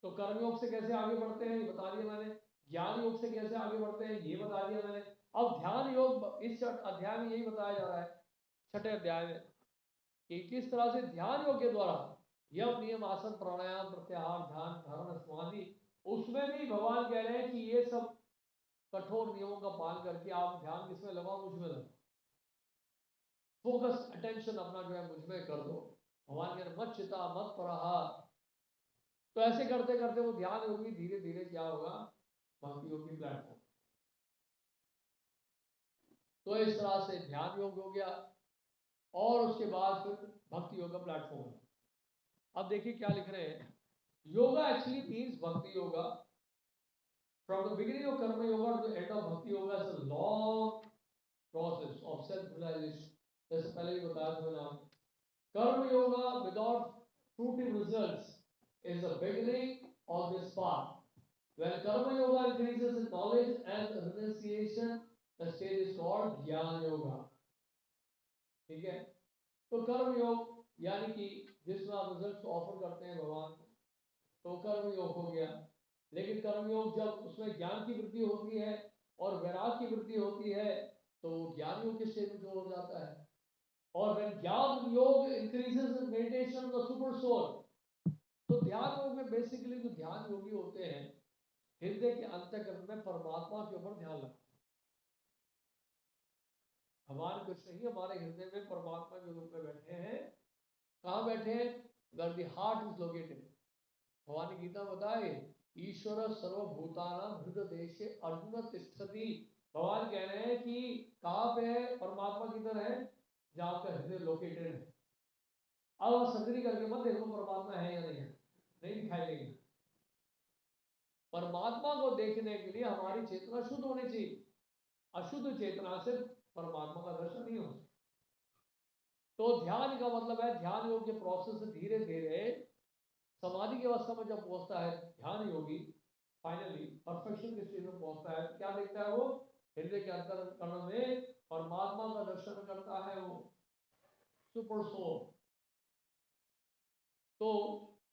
तो कर्म योग से कैसे आगे बढ़ते हैं ये बता दिया मैंने, ज्ञान योग से कैसे आगे बढ़ते हैं ये बता दिया मैंने। अब ध्यान योग इस अध्याय में यही बताया जा रहा है, छठे अध्याय में, कि किस तरह से ध्यान योग के द्वारा यम नियम आसन प्राणायाम प्रत्याहार ध्यान धारणा समाधि, उसमें भी भगवान कह रहे हैं कि ये सब कठोर नियमों का पालन करके आप ध्यान किसमें लगाओ, मुझमें लगाओ, फोकस अटेंशन अपना जो है मुझमें कर दो। भगवान कह रहे मत चिता मत पराहा। तो ऐसे करते करते वो ध्यान योगी धीरे धीरे क्या होगा, भक्ति योगी प्लेटफॉर्म। तो इस तरह से ध्यान योग हो गया और उसके बाद फिर भक्ति योग का प्लेटफॉर्म है। अब देखिए क्या लिख रहे हैं, yoga actually means bhakti yoga, from the beginning of karma yoga to the end of bhakti yoga is a long process of self realisation. जैसे पहले भी बताया था मैंने, karma yoga without fruitive results is the beginning of this path. When karma yoga increases in knowledge and renunciation, the stage is called jnana yoga. ठीक है, तो कर्म योग यानी कि जिसमें आप रिजल्ट ऑफर करते हैं भगवान को, तो कर्म योग हो गया। लेकिन कर्म योग जब उसमें ज्ञान की वृद्धि होती है और वैराग की वृद्धि होती है, तो ज्ञान योग के स्टेज में जो हो जाता है। और when ज्ञान योग increases in meditation of the super soul, तो ध्यान योग में बेसिकली जो ध्यान योगी होते हैं हृदय के अंतःकरण में परमात्मा के ऊपर ध्यान रखते, भगवान कृष्ण ही हमारे हृदय में परमात्मा के रूप में बैठे हैं। कहाँ बैठे हैं, where the heart is located। भगवान ने गीता बताए ईश्वर सर्वभूतानां हृदय देशे अर्जुन तिष्ठति। भगवान कह रहे हैं कि कहाँ पे है, परमात्मा किधर है, जहाँ आपका हृदय लोकेटेड है। अब आप सर्जरी करके मत देखो परमात्मा है या नहीं है, नहीं दिखाई देगी। परमात्मा को देखने के लिए हमारी चेतना शुद्ध होनी चाहिए, अशुद्ध चेतना से परमात्मा का दर्शन नहीं हो सकता। तो ध्यान का मतलब है ध्यान योग के प्रोसेस से धीरे धीरे समाधि की अवस्था में जब पहुंचता है ध्यान योगी, फाइनली परफेक्शन के स्टेज में पहुंचता है, क्या देखता है वो, हृदय के अंतःकरण में परमात्मा का दर्शन करता है वो सुपर सोल। तो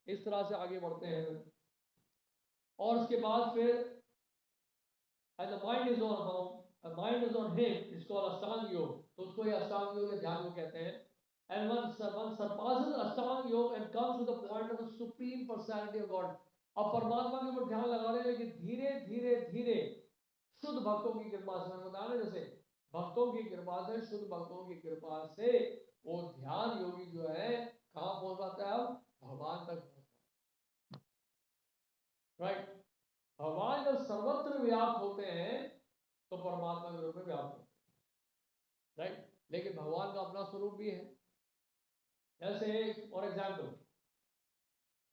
इस तरह से आगे बढ़ते हैं और उसके बाद फिर and the mind is on him, the mind is on him, is called Ashtanga Yoga। तो उसको ये अष्टांग योग या ध्यान योग कहते हैं। And one surpasses Ashtanga Yoga and comes to the point of the supreme personality of God। अब परमात्मा के ऊपर ध्यान लगा रहे हैं, लेकिन धीरे धीरे धीरे शुद्ध भक्तों की कृपा से, मैंने बताया ना जैसे भक्तों की कृपा से, शुद्ध भक्तों की कृपा से वो ध्यान योगी जो है कहाँ पहुंच पाता है, अब भगवान तक पहुंचता है। राइट, भगवान जब सर्वत्र व्याप्त होते हैं तो परमात्मा के रूप में व्याप्त होते हैं। राइट, लेकिन भगवान का अपना स्वरूप भी है। जैसे फॉर एग्जाम्पल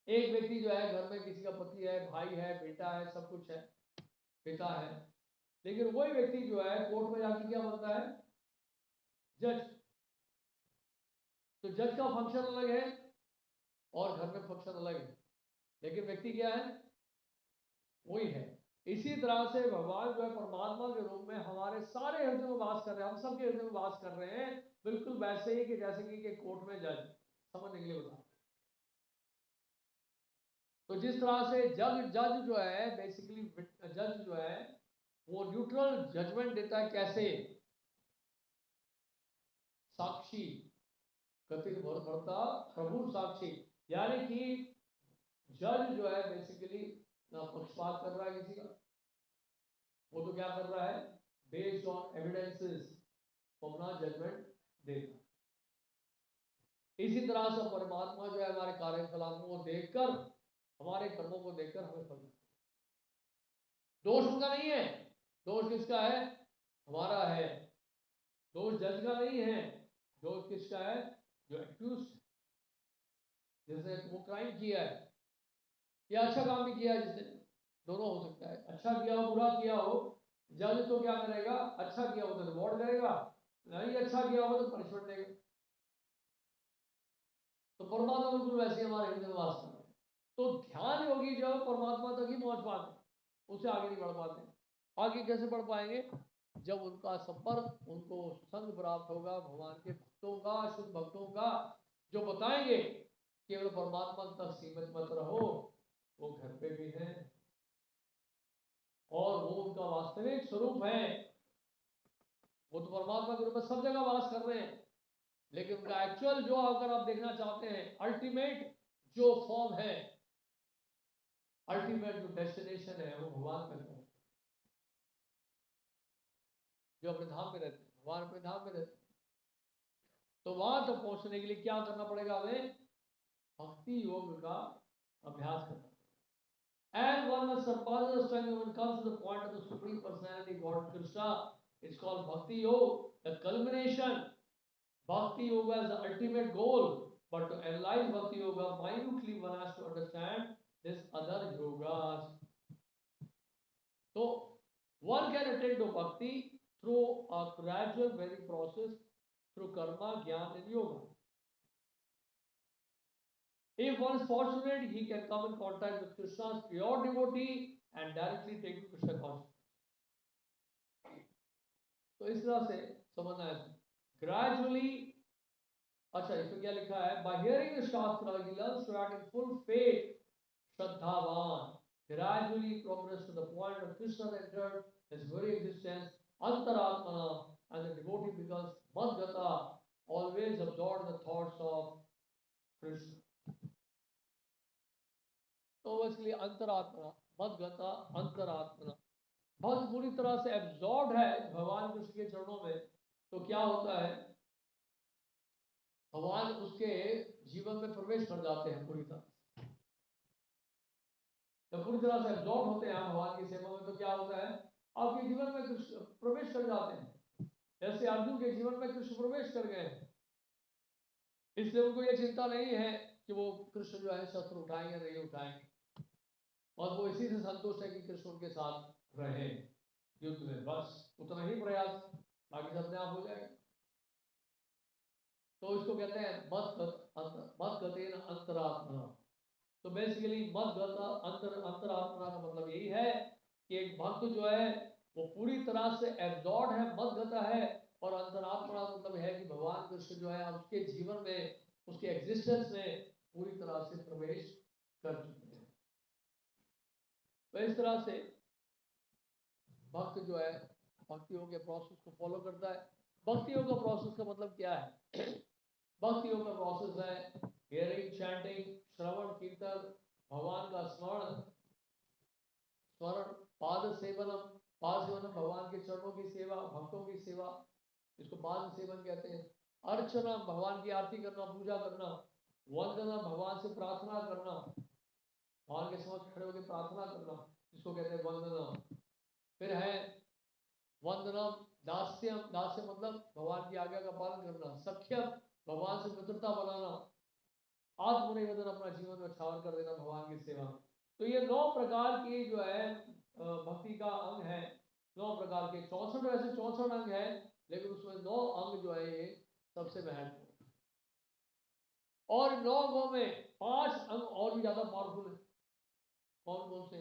एक व्यक्ति जो है घर में किसी का पति है, भाई है, बेटा है, सब कुछ है, पिता है, लेकिन वही व्यक्ति जो है कोर्ट में जाके क्या बनता है, जज। तो जज का फंक्शन अलग है और घर में फंक्शन अलग है, लेकिन व्यक्ति क्या है, वही है। इसी तरह से भगवान जो है परमात्मा के रूप में हमारे सारे हृदय में वास कर रहे हैं, हम सबके हृदय में वास कर रहे हैं, बिल्कुल वैसे ही कि जैसे कि कोर्ट में जज। समझने के लिए बता, तो जिस तरह से जज जो है बेसिकली, जज जो है वो न्यूट्रल जजमेंट देता है। कैसे? साक्षी कथित भरता प्रभु साक्षी, यानी कि जज जो है बेसिकली ना पक्षपात कर रहा है किसी का, वो तो क्या कर रहा है, बेस्ड ऑन एविडेंसेस अपना जजमेंट देता। इसी तरह से परमात्मा जो है हमारे कार्यकलापों को देखकर, हमारे कर्मों को देखकर हमें फल देता है। दोष उनका नहीं है, दोष किसका है, हमारा है। दोष जज का नहीं है, दोष किसका है, जो एक्यूज, जिसने वो क्राइम किया है या अच्छा काम भी किया है, जिसने, दोनों हो सकता है, अच्छा किया हो बुरा किया हो। जज तो क्या करेगा, अच्छा किया हो तो रिवॉर्ड करेगा, नहीं अच्छा किया हो तो पनिशमेंट देगा। तो परमात्मा बिल्कुल वैसे ही हमारे हृदय में वास कर रहे हैं। तो ध्यान योगी जो है परमात्मा तक ही पहुंच पाते, उससे आगे नहीं बढ़ पाते। आगे कैसे बढ़ पाएंगे, जब उनका संपर्क, उनको संग प्राप्त होगा भगवान के भक्तों का, शुद्ध भक्तों का, जो बताएंगे केवल परमात्मा तक सीमित मत रहो, वो घर पे भी है और वो उनका वास्तविक स्वरूप है। वो तो परमात्मा के रूप में सब जगह वास कर रहे हैं, लेकिन उनका एक्चुअल जो अगर आप देखना चाहते हैं, अल्टीमेट जो फॉर्म है, अल्टीमेट जो डेस्टिनेशन है, वो भगवान में है, जो अपने धाम में रहते हैं, भगवान अपने धाम में रहते हैं। तो वहां तक पहुंचने के लिए क्या करना पड़ेगा, हमें भक्ति योग का अभ्यास करना। And one must surpass the strength when it comes to the point of the Supreme Personality, God Krishna. It's called Bhakti Yoga, the culmination. Bhakti Yoga is the ultimate goal. But to analyze Bhakti Yoga minutely, one has to understand this other yogas. So, one can attain to Bhakti through a gradual, very process, through karma, jnana, and yoga. If one is fortunate, he can come in contact with Krishna's pure devotee and directly take to Krishna consciousness. तो इस तरह से समझना है, gradually। अच्छा, इसमें क्या लिखा है, by hearing the Shastra, he learns to act in full faith, Shraddhavan, gradually progress to the point of Krishna entered his very existence, Antaratmana, and the devotee becomes Madgata, always absorbed in the thoughts of Krishna. तो इसलिए अंतरात्मा, मदगता अंतरात्मा, बहुत पूरी तरह से absorb है भगवान कृष्ण के चरणों में। तो क्या होता है, भगवान उसके जीवन में प्रवेश कर जाते हैं पूरी तरह। जब पूरी तरह से एब्जॉर्ब होते हैं भगवान की सेवा में, तो क्या होता है, आपके जीवन में कृष्ण प्रवेश कर जाते हैं, जैसे अर्जुन के जीवन में कृष्ण प्रवेश कर गए। इसलिए उनको ये चिंता नहीं है कि वो कृष्ण जो है शस्त्र उठाएंगे नहीं उठाएंगे, और वो इसी से संतुष्ट है कि कृष्ण उनके साथ रहे युद्ध में, बस उतना ही प्रयास, बाकी सब अपने आप हो जाएगा। तो इसको कहते हैं मदगतेन अंतरात्मा। तो बेसिकली मदगत अंतरात्मा का मतलब यही है कि एक भक्त जो है वो पूरी तरह से एब्जॉर्ब है, मदगता है, और अंतरात्मा मतलब है कि भगवान कृष्ण जो है उसके जीवन में, उसके एग्जिस्टेंस में पूरी तरह से प्रवेश कर चुके हैं। तो इस तरह से भक्त जो है भक्ति योग के प्रोसेस को फॉलो करता है। भक्ति योग का प्रोसेस का मतलब क्या है, भक्ति योग का प्रोसेस है हियरिंग, चैंटिंग, श्रवण कीर्तन, भगवान का स्मरण, पाद सेवनम, पाद सेवनम भगवान के चरणों की सेवा, भक्तों की सेवा, इसको पाद सेवन कहते हैं। अर्चना, भगवान की आरती करना, पूजा करना। वंदना, भगवान से प्रार्थना करना, भगवान के समक्ष खड़े होकर प्रार्थना करना, इसको कहते हैं वंदना। फिर है वंदनम, दास्यम, दास्य मतलब भगवान की आज्ञा का पालन करना। सख्यम, भगवान से मित्रता बनाना। आत्मनिवेदन, अपना जीवन में छावर कर देना भगवान की सेवा में। तो ये 9 प्रकार की जो है भक्ति का अंग है, 9 प्रकार के 64 वैसे 64 अंग है, लेकिन उसमें 9 अंग जो है ये सबसे महत्वपूर्ण। और 9 अंगों में 5 अंग और भी ज्यादा पावरफुल है। कौन कौन से?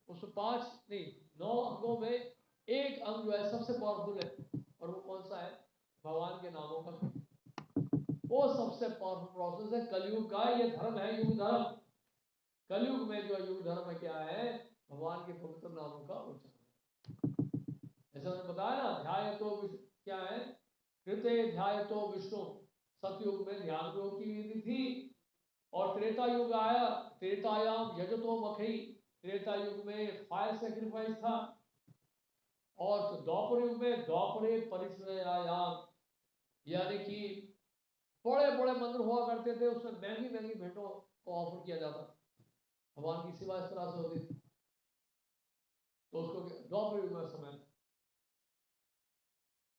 उसमें 5 नहीं, 9 अंगों में एक अंग जो है सबसे पावरफुल है, और वो कौन सा है? भगवान के नामों का। वो सबसे पावरफुल प्रोसेस है कलयुग का। ये धर्म है युग धर्म। कलयुग में जो युग धर्म है क्या है? भगवान के पवित्र नामों का उच्चारण। जैसे मैंने बताया ना, ध्याय तो क्या है? कृते ध्याय तो विष्णु। सतयुग में ध्यान योग की विधि थी, और त्रेता युग आया, त्रेतायाम यजतो मखई। त्रेता युग में फायर सेक्रीफाइस था, और द्वापर युग में द्वापरे परिश्रयायाम, यानी कि बड़े बड़े मंदिर हुआ करते थे, उसमें महंगी महंगी भेंटों को ऑफर किया जाता था। भगवान की सेवा इस तरह से होती थी। तो उसको द्वापर युग में समय।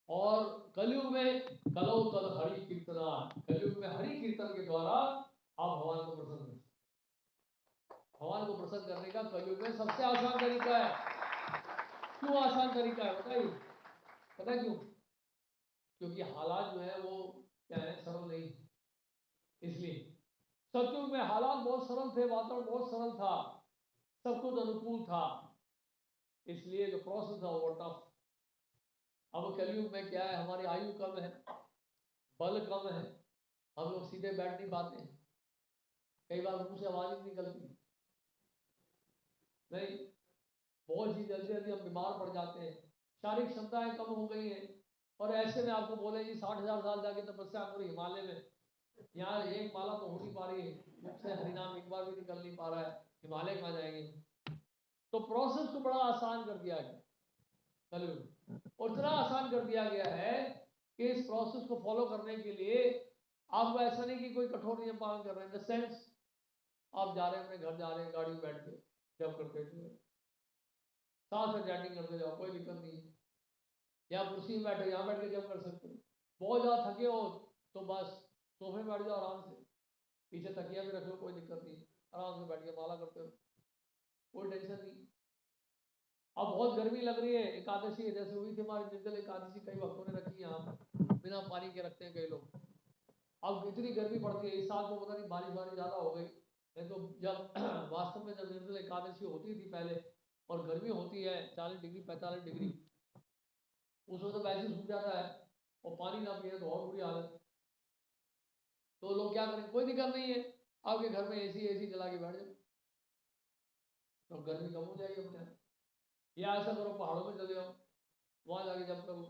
और कलयुग में कलो तल हरि कीर्तना। कलयुग में हरि कीर्तन के द्वारा आप भगवान को प्रसन्न करें। भगवान को प्रसन्न करने का कलयुग में सबसे आसान तरीका है। क्यों आसान तरीका है बताइए? पता है क्यों? क्योंकि हालात जो है वो क्या है? सरल नहीं। इसलिए सतयुग में हालात बहुत सरल थे, वातावरण बहुत सरल था, सब कुछ अनुकूल था, इसलिए जो प्रोसेस था वो टफ। अब कलयुग में क्या है? हमारी आयु कम है, बल कम है, हम लोग सीधे बैठ नहीं पाते हैं, कई बार मुंह से आवाज ही निकलती नहीं, बहुत ही जल्दी जल्दी हम बीमार पड़ जाते हैं, शारीरिक क्षमताएं कम हो गई हैं। और ऐसे में आपको बोले जी 60,000 साल जाके तपस्या करो हिमालय में, यहाँ एक माला तो हो नहीं पा रही है, मुझसे हरिनाम एक बार भी निकल नहीं पा रहा है, हिमालय कहाँ जाएंगे? तो प्रोसेस को बड़ा आसान कर दिया गया कलयुग, और इतना आसान कर दिया गया है कि इस प्रोसेस को फॉलो करने के लिए आपको ऐसा नहीं कि कोई कठोर नियम पालन कर रहे हैं। इन द सेंस आप जा रहे हैं, अपने घर जा रहे हैं, गाड़ी में बैठ के जब करते थे, साथ से चैटिंग करते जाओ, कोई दिक्कत नहीं। या कुर्सी में बैठे, यहाँ बैठ के जब कर सकते हो। बहुत ज़्यादा थके हो तो बस सोफे में बैठ जाओ आराम से, पीछे तकिया भी रख लो, कोई दिक्कत नहीं, आराम से बैठ के माला करते हो, कोई टेंशन नहीं। अब बहुत गर्मी लग रही है, एकादशी जैसे हुई थी हमारी निर्जल एकादशी, कई भक्तों ने रखी यहाँ, बिना पानी के रखते हैं कई लोग। अब इतनी गर्मी पड़ती है, इस साल तो पता नहीं बारिश बारिश ज़्यादा हो गई, नहीं तो जब वास्तव में जब निर्जल एकादशी होती थी पहले, और गर्मी होती है 40 डिग्री 45 डिग्री, उसमें तो वैसे सूख जाता है, और पानी ना पिए तो और बुरी हालत। तो लोग क्या करें? कोई दिक्कत नहीं है, आपके घर में एसी चला के बैठ जाओ, तो गर्मी कम हो जाएगी अपने आप। या ऐसा करो, पहाड़ों में चले जाओ, वहां जाके जब करो।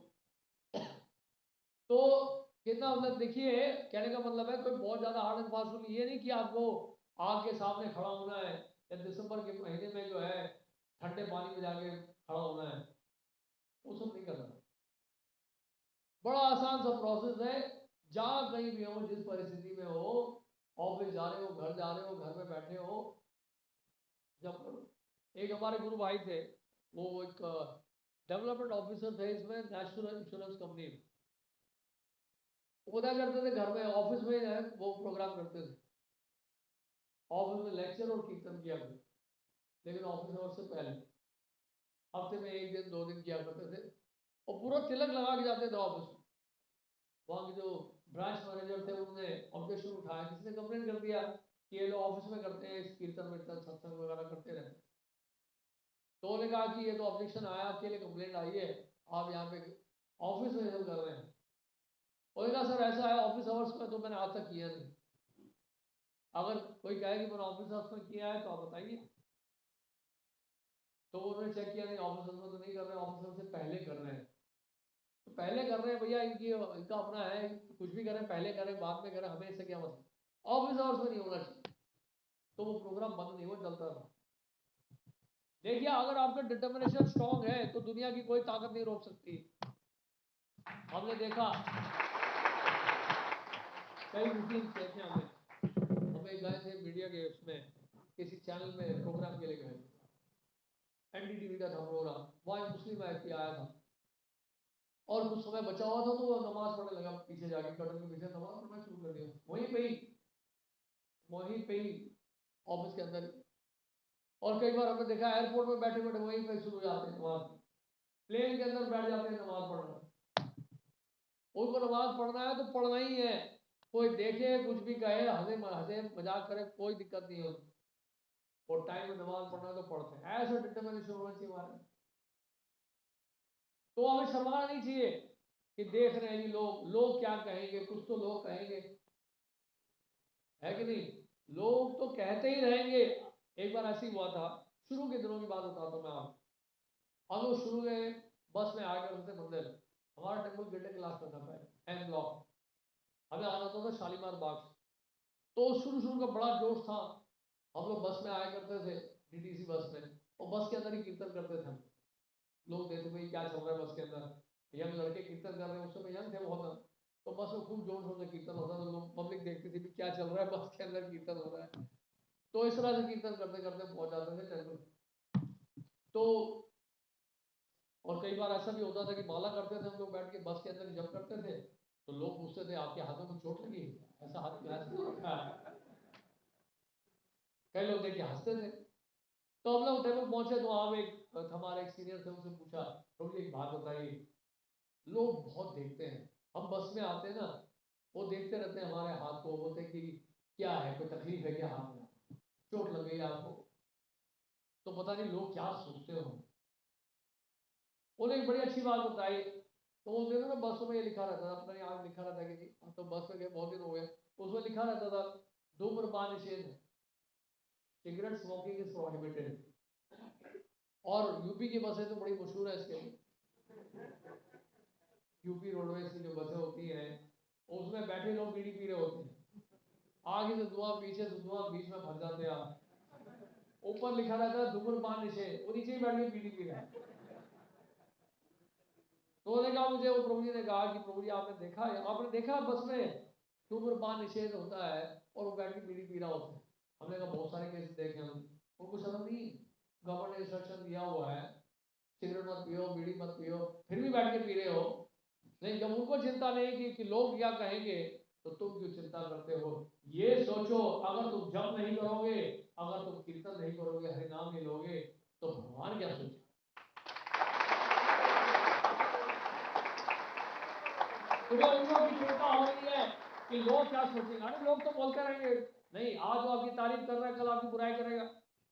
तो कितना मतलब, देखिए कहने का मतलब है कोई बहुत ज्यादा हार्ड एंड फास्ट रूल ये नहीं कि आपको आग के सामने खड़ा होना है, या दिसंबर के महीने में जो है ठंडे पानी में जाके खड़ा होना है, वो सब नहीं करना। बड़ा आसान सा प्रोसेस है, जहां कहीं भी हो, जिस परिस्थिति में हो, ऑफिस जा रहे हो, घर जा रहे हो, घर में बैठे हो, जब करो। एक हमारे गुरु भाई थे, वो एक डेवलपमेंट ऑफिसर थे इसमें नेशनल इंश्योरेंस कंपनी में। वो क्या करते थे, घर में ऑफिस में है वो प्रोग्राम करते थे, ऑफिस में लेक्चर और कीर्तन किया करते, लेकिन ऑफिस आवर्स से पहले हफ्ते में 1 दिन 2 दिन किया करते थे, और पूरा तिलक लगा के जाते थे ऑफिस में। वहाँ के जो ब्रांच मैनेजर थे उन्होंने ऑब्जेक्शन उठाया, किसी ने कंप्लेन कर दिया कि ये लोग ऑफिस में करते हैं, इस कीर्तन वीर्तन सत्संग वगैरह करते रहते। तो उन्होंने कहा कि ये तो ऑब्जेक्शन आया, आपके लिए कंप्लेंट आई है, आप यहाँ पे ऑफिस में सब कर रहे हैं। उन्होंने कहा सर ऐसा है, ऑफिस आवर्स में तो मैंने आज तक किया नहीं, अगर कोई कहे कि मैंने ऑफिस आवर्स में किया है तो आप बताइए। तो उन्होंने चेक किया, नहीं ऑफिस आवर्स में तो नहीं कर रहे हैं, ऑफिस आवर्स से पहले कर रहे हैं। तो पहले कर रहे हैं भैया, इनका अपना है, कुछ भी करें, पहले करें बाद में करें, हमें इससे क्या मतलब, ऑफिस आवर्स में नहीं होना चाहिए। तो वो प्रोग्राम बंद नहीं, वो चलता रहा। देखिए अगर आपका डिटर्मिनेशन स्ट्रांग है तो दुनिया की कोई ताकत नहीं रोक सकती। हमने देखा कई मुस्लिम थे हमें, हमें गए थे मीडिया के उसमें, किसी चैनल में प्रोग्राम के लिए गए, एनडीटीवी का था प्रोग्राम, वहाँ मुस्लिम व्यक्ति आया था, और कुछ समय बचा हुआ था तो वो नमाज पढ़ने लगा, पीछे जाके कर्टन के पीछे नमाज पढ़ना शुरू कर दिया, वहीं पे ही ऑफिस के अंदर। और कई बार हमने देखा एयरपोर्ट में बैठे बैठे वहीं पे शुरू हो जाते हैं नमाज। प्लेन के अंदर बैठ जाते हैं नमाज पढ़ना। उनको नमाज पढ़ना है तो पढ़ना ही है, कोई देखे कुछ भी कहे, हंसे हंसे मजाक करे, कोई दिक्कत नहीं है उनको। और टाइम में नमाज पढ़ना है तो पढ़ते हैं, ऐसा डिटर्मिनेशन होना चाहिए हमारे। तो हमें शर्माना नहीं चाहिए कि देख रहे हैं जी लोग क्या कहेंगे, कुछ तो लोग कहेंगे, है कि नहीं? लोग तो कहते ही रहेंगे। एक बार ऐसे ही हुआ था, शुरू के दिनों की बात बताता हूँ मैं आपको। हम लोग शुरू में बस में आया करते थे मंदिर, हमारा टेम्पल गेट के लास्ट में था पहले, एम ब्लॉक। हमें आना होता था शालीमार बाग से। तो शुरू शुरू का बड़ा जोश था, हम लोग बस में आया करते थे, डीटीसी बस में, और बस के अंदर ही कीर्तन करते थे हम। लोग देखते भाई क्या चल रहा है बस के अंदर, यंग लड़के कीर्तन कर रहे हैं, उस समय यंग थे बहुत। तो बस में खूब जोर शोर से कीर्तन होता था, लोग पब्लिक देखती थी क्या चल रहा है बस के अंदर, कीर्तन हो रहा है। तो इस तरह से कीर्तन करते करते पहुंच जाते थे टेम्पल। तो और कई बार ऐसा भी होता था कि माला करते थे हम लोग बैठ के बस के अंदर जब करते थे, तो लोग पूछते थे आपके हाथों में चोट लगी है? ऐसा हाथ में ऐसा क्यों रखा है? कई लोग देख के हंसते थे। तो हम लोग टेबल पहुंचे तो वहां एक हमारे एक सीनियर थे, उनसे पूछा प्रभु जी एक बात बताइए, लोग बहुत देखते हैं, हम बस में आते हैं ना, वो देखते रहते हैं हमारे हाथ को, बोलते हैं कि क्या है, कोई तकलीफ है क्या हाथ में, चोट लग गई आपको? तो पता नहीं लोग क्या सोचते हो। उन्होंने एक बड़ी अच्छी बात बताई। तो वो देखो ना बसों में ये लिखा रहता था, अपना यहाँ लिखा रहता है कि जी तो बस में गए बहुत दिन हो गए, उसमें लिखा रहता था धूम्रपान निषेध है, सिगरेट स्मोकिंग इज प्रोहिबिटेड। और यूपी की बसें तो बड़ी मशहूर है इसके लिए, यूपी रोडवेज की जो बसें होती हैं उसमें बैठे लोग बीड़ी पी रहे होते हैं, आगे से धुआं पीछे से धुआं, बीच में फंस जाते हैं आप। ऊपर लिखा रहता है धूम्रपान निषेध, वो नीचे ही बैठ के बीड़ी पी रहा है। तो उन्होंने कहा मुझे, वो प्रभु जी ने कहा कि प्रभु जी आपने देखा बस में धूम्रपान निषेध होता है और वो बैठ के बीड़ी पी रहा होता है? हमने कहा बहुत सारे केस देखे हम, उनको शर्म नहीं? गवर्नमेंट ने इंस्ट्रक्शन दिया हुआ है सिगरेट मत पियो, बीड़ी मत पियो, फिर भी बैठ के पी रहे हो। नहीं, जब उनको चिंता नहीं कि लोग क्या कहेंगे, तो तुम क्यों चिंता करते हो? ये सोचो अगर तुम जप नहीं करोगे, अगर तुम कीर्तन नहीं करोगे, हरिनाम नहीं लोगे, तो भगवान क्या सोचे? तुम्हें उनको की चिंता हो रही है कि लोग क्या सोचेंगे? अरे लोग तो बोलते रहेंगे, नहीं आज वो आपकी तारीफ कर रहा है कल आपकी बुराई करेगा,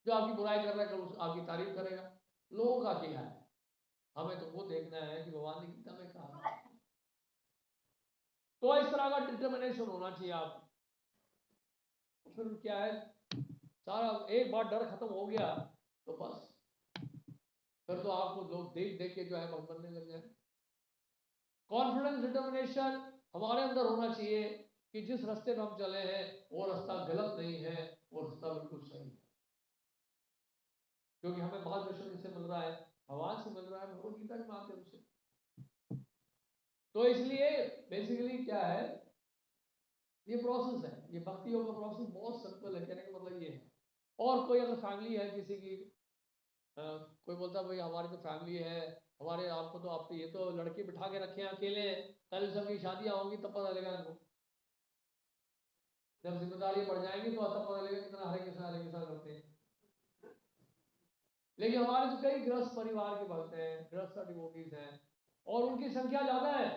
जो आपकी बुराई कर रहा है कल आपकी तारीफ करेगा। लोगों का क्या है, हमें तो वो देखना है कि भगवान ने गीता में कहा। तो इस तरह का डिटर्मिनेशन होना चाहिए आप। फिर क्या है, सारा एक बार डर खत्म हो गया तो बस फिर तो आपको लोग देख देख के जो है भक्त बनने लग जाए। कॉन्फिडेंस डिटर्मिनेशन हमारे अंदर होना चाहिए कि जिस रास्ते में हम चले हैं वो रास्ता गलत नहीं है, वो रास्ता बिल्कुल सही है, क्योंकि हमें मार्गदर्शन इससे मिल रहा है, भगवान से मिल रहा है, भगवत गीता के माध्यम से। तो इसलिए बेसिकली क्या है, ये प्रोसेस है, ये भक्ति योग का प्रोसेस बहुत सिंपल है, कहने का मतलब ये है। और कोई अगर फैमिली है किसी की, कोई बोलता है भाई हमारी तो फैमिली है, हमारे आपको तो आप ये तो लड़के बिठा के रखे हैं अकेले, कल सबकी शादियां होंगी तब पता लगेगा इनको, जब जिम्मेदारी बढ़ जाएंगी तो तब पता लगेगा कितना हरे कृष्णा करते हैं। लेकिन हमारे तो कई गृहस्थ परिवार के भक्त हैं, गृहस्थ डिवोटीज हैं, और उनकी संख्या ज्यादा है।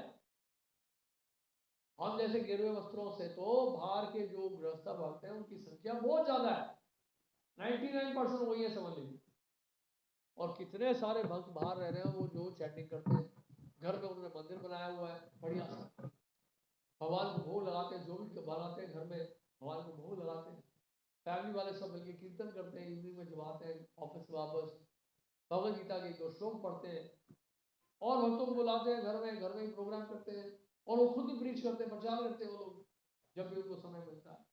हम जैसे गिरवे वस्त्रों से तो बाहर के जो गृहस्थ भक्त हैं उनकी संख्या बहुत ज्यादा है, 99% वही है समझ लीजिए। और कितने सारे भक्त बाहर रह रहे हैं, वो जो चैटिंग करते हैं, घर में उन्होंने मंदिर बनाया हुआ है बढ़िया सा, भगवान को भोग लगाते हैं, जो भी बनाते हैं घर में भगवान को भोग लगाते हैं, फैमिली वाले सब मिलकर कीर्तन करते हैं, इवनिंग में जब आते हैं ऑफिस से वापस भगवत गीता के 2 श्लोक पढ़ते हैं, और भक्तों को बुलाते हैं घर में ही प्रोग्राम करते हैं, और वो खुद भी प्रीच करते हैं, प्रचार करते हैं वो लोग जब भी उनको समय मिलता है।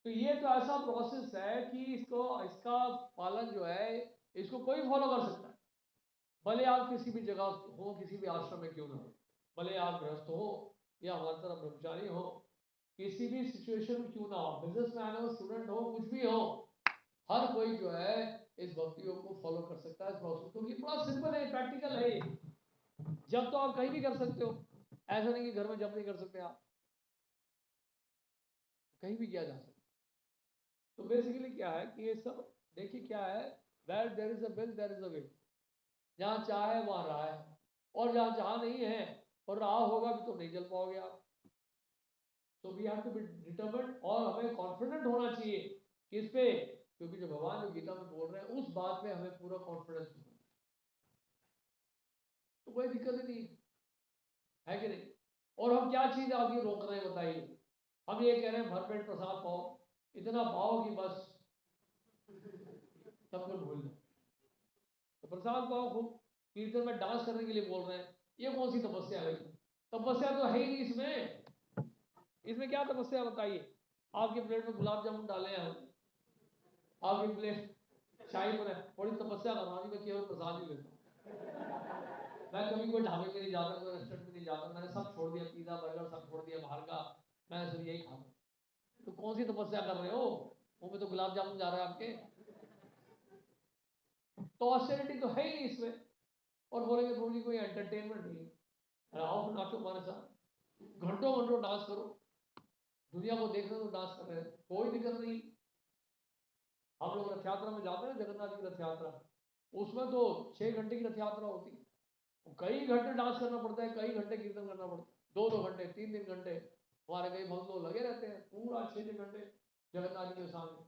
तो ये तो ऐसा प्रोसेस है कि इसका पालन जो है इसको कोई फॉलो कर सकता है, भले आप किसी भी जगह हो, किसी भी आश्रम में क्यों ना हो, भले आप गृहस्थ हो या हमारी तरह ब्रह्मचारी हो, किसी भी सिचुएशन में क्यों ना हो, बिजनेसमैन हो, स्टूडेंट हो, कुछ भी हो, हर कोई जो है इस भक्ति योग को फॉलो कर सकता है, इस प्रोसेस को, क्योंकि बड़ा सिंपल है, प्रैक्टिकल है ये। जब तो आप कहीं भी कर सकते हो, ऐसा नहीं कि घर में जब नहीं कर सकते आप, कहीं भी किया जा सकता है। तो बेसिकली क्या है कि ये सब देखिए क्या है, where there is a will there is a way. जहाँ चाह है वहाँ राह है, और जहाँ चाह नहीं है और राह होगा भी तो नहीं चल पाओगे आप। तो we have to be determined, और हमें कॉन्फिडेंट होना चाहिए किस पे, क्योंकि जो भगवान जो गीता में बोल रहे हैं उस बात पे हमें पूरा कॉन्फिडेंस है, तो कोई दिक्कत ही नहीं है कि नहीं। और हम क्या चीज आपकी रोक रहे हैं बताइए, हम ये कह रहे हैं भरपेट प्रसाद पाओ, इतना पाओ कि बस सब कुछ भूल जाओ। तो प्रसाद पाओ खूब, कीर्तन में डांस करने के लिए बोल रहे हैं, ये कौन सी तपस्या है भाई? तपस्या तो है ही नहीं इसमें, इसमें क्या तपस्या बताइए? आपके प्लेट में गुलाब जामुन डाले हैं हम, आपकी प्लेट शाही पर है, थोड़ी तपस्या करवानी, मैं केवल प्रसाद ही लेता हूँ। मैं कभी कोई ढाबे में नहीं जाता, कोई रेस्टोरेंट में नहीं जाता, मैंने सब छोड़ दिया, पिज्जा बर्गर सब छोड़ दिया बाहर का, मैं सिर्फ यही खाता हूँ। तो कौन सी तपस्या कर रहे हो? मुंह में तो गुलाब जामुन जा रहा है आपके, तो ऑस्टेरिटी तो है ही नहीं इसमें। और बोलेंगे प्रभु जी कोई एंटरटेनमेंट नहीं है, आओ नाचो हमारे साथ, घंटों घंटों डांस करो, दुनिया को देख रहे हो डांस कर रहे हैं, कोई दिक्कत नहीं। हम लोग रथ यात्रा में जाते हैं, जगन्नाथ की रथ यात्रा, उसमें तो 6 घंटे की रथ यात्रा होती है, कई घंटे डांस करना पड़ता है, कई घंटे कीर्तन करना पड़ता है, 2-2 घंटे 3-3 घंटे, हमारे कई भक्त लोग लगे रहते हैं पूरा 6-6 घंटे जगन्नाथ जी के सामने,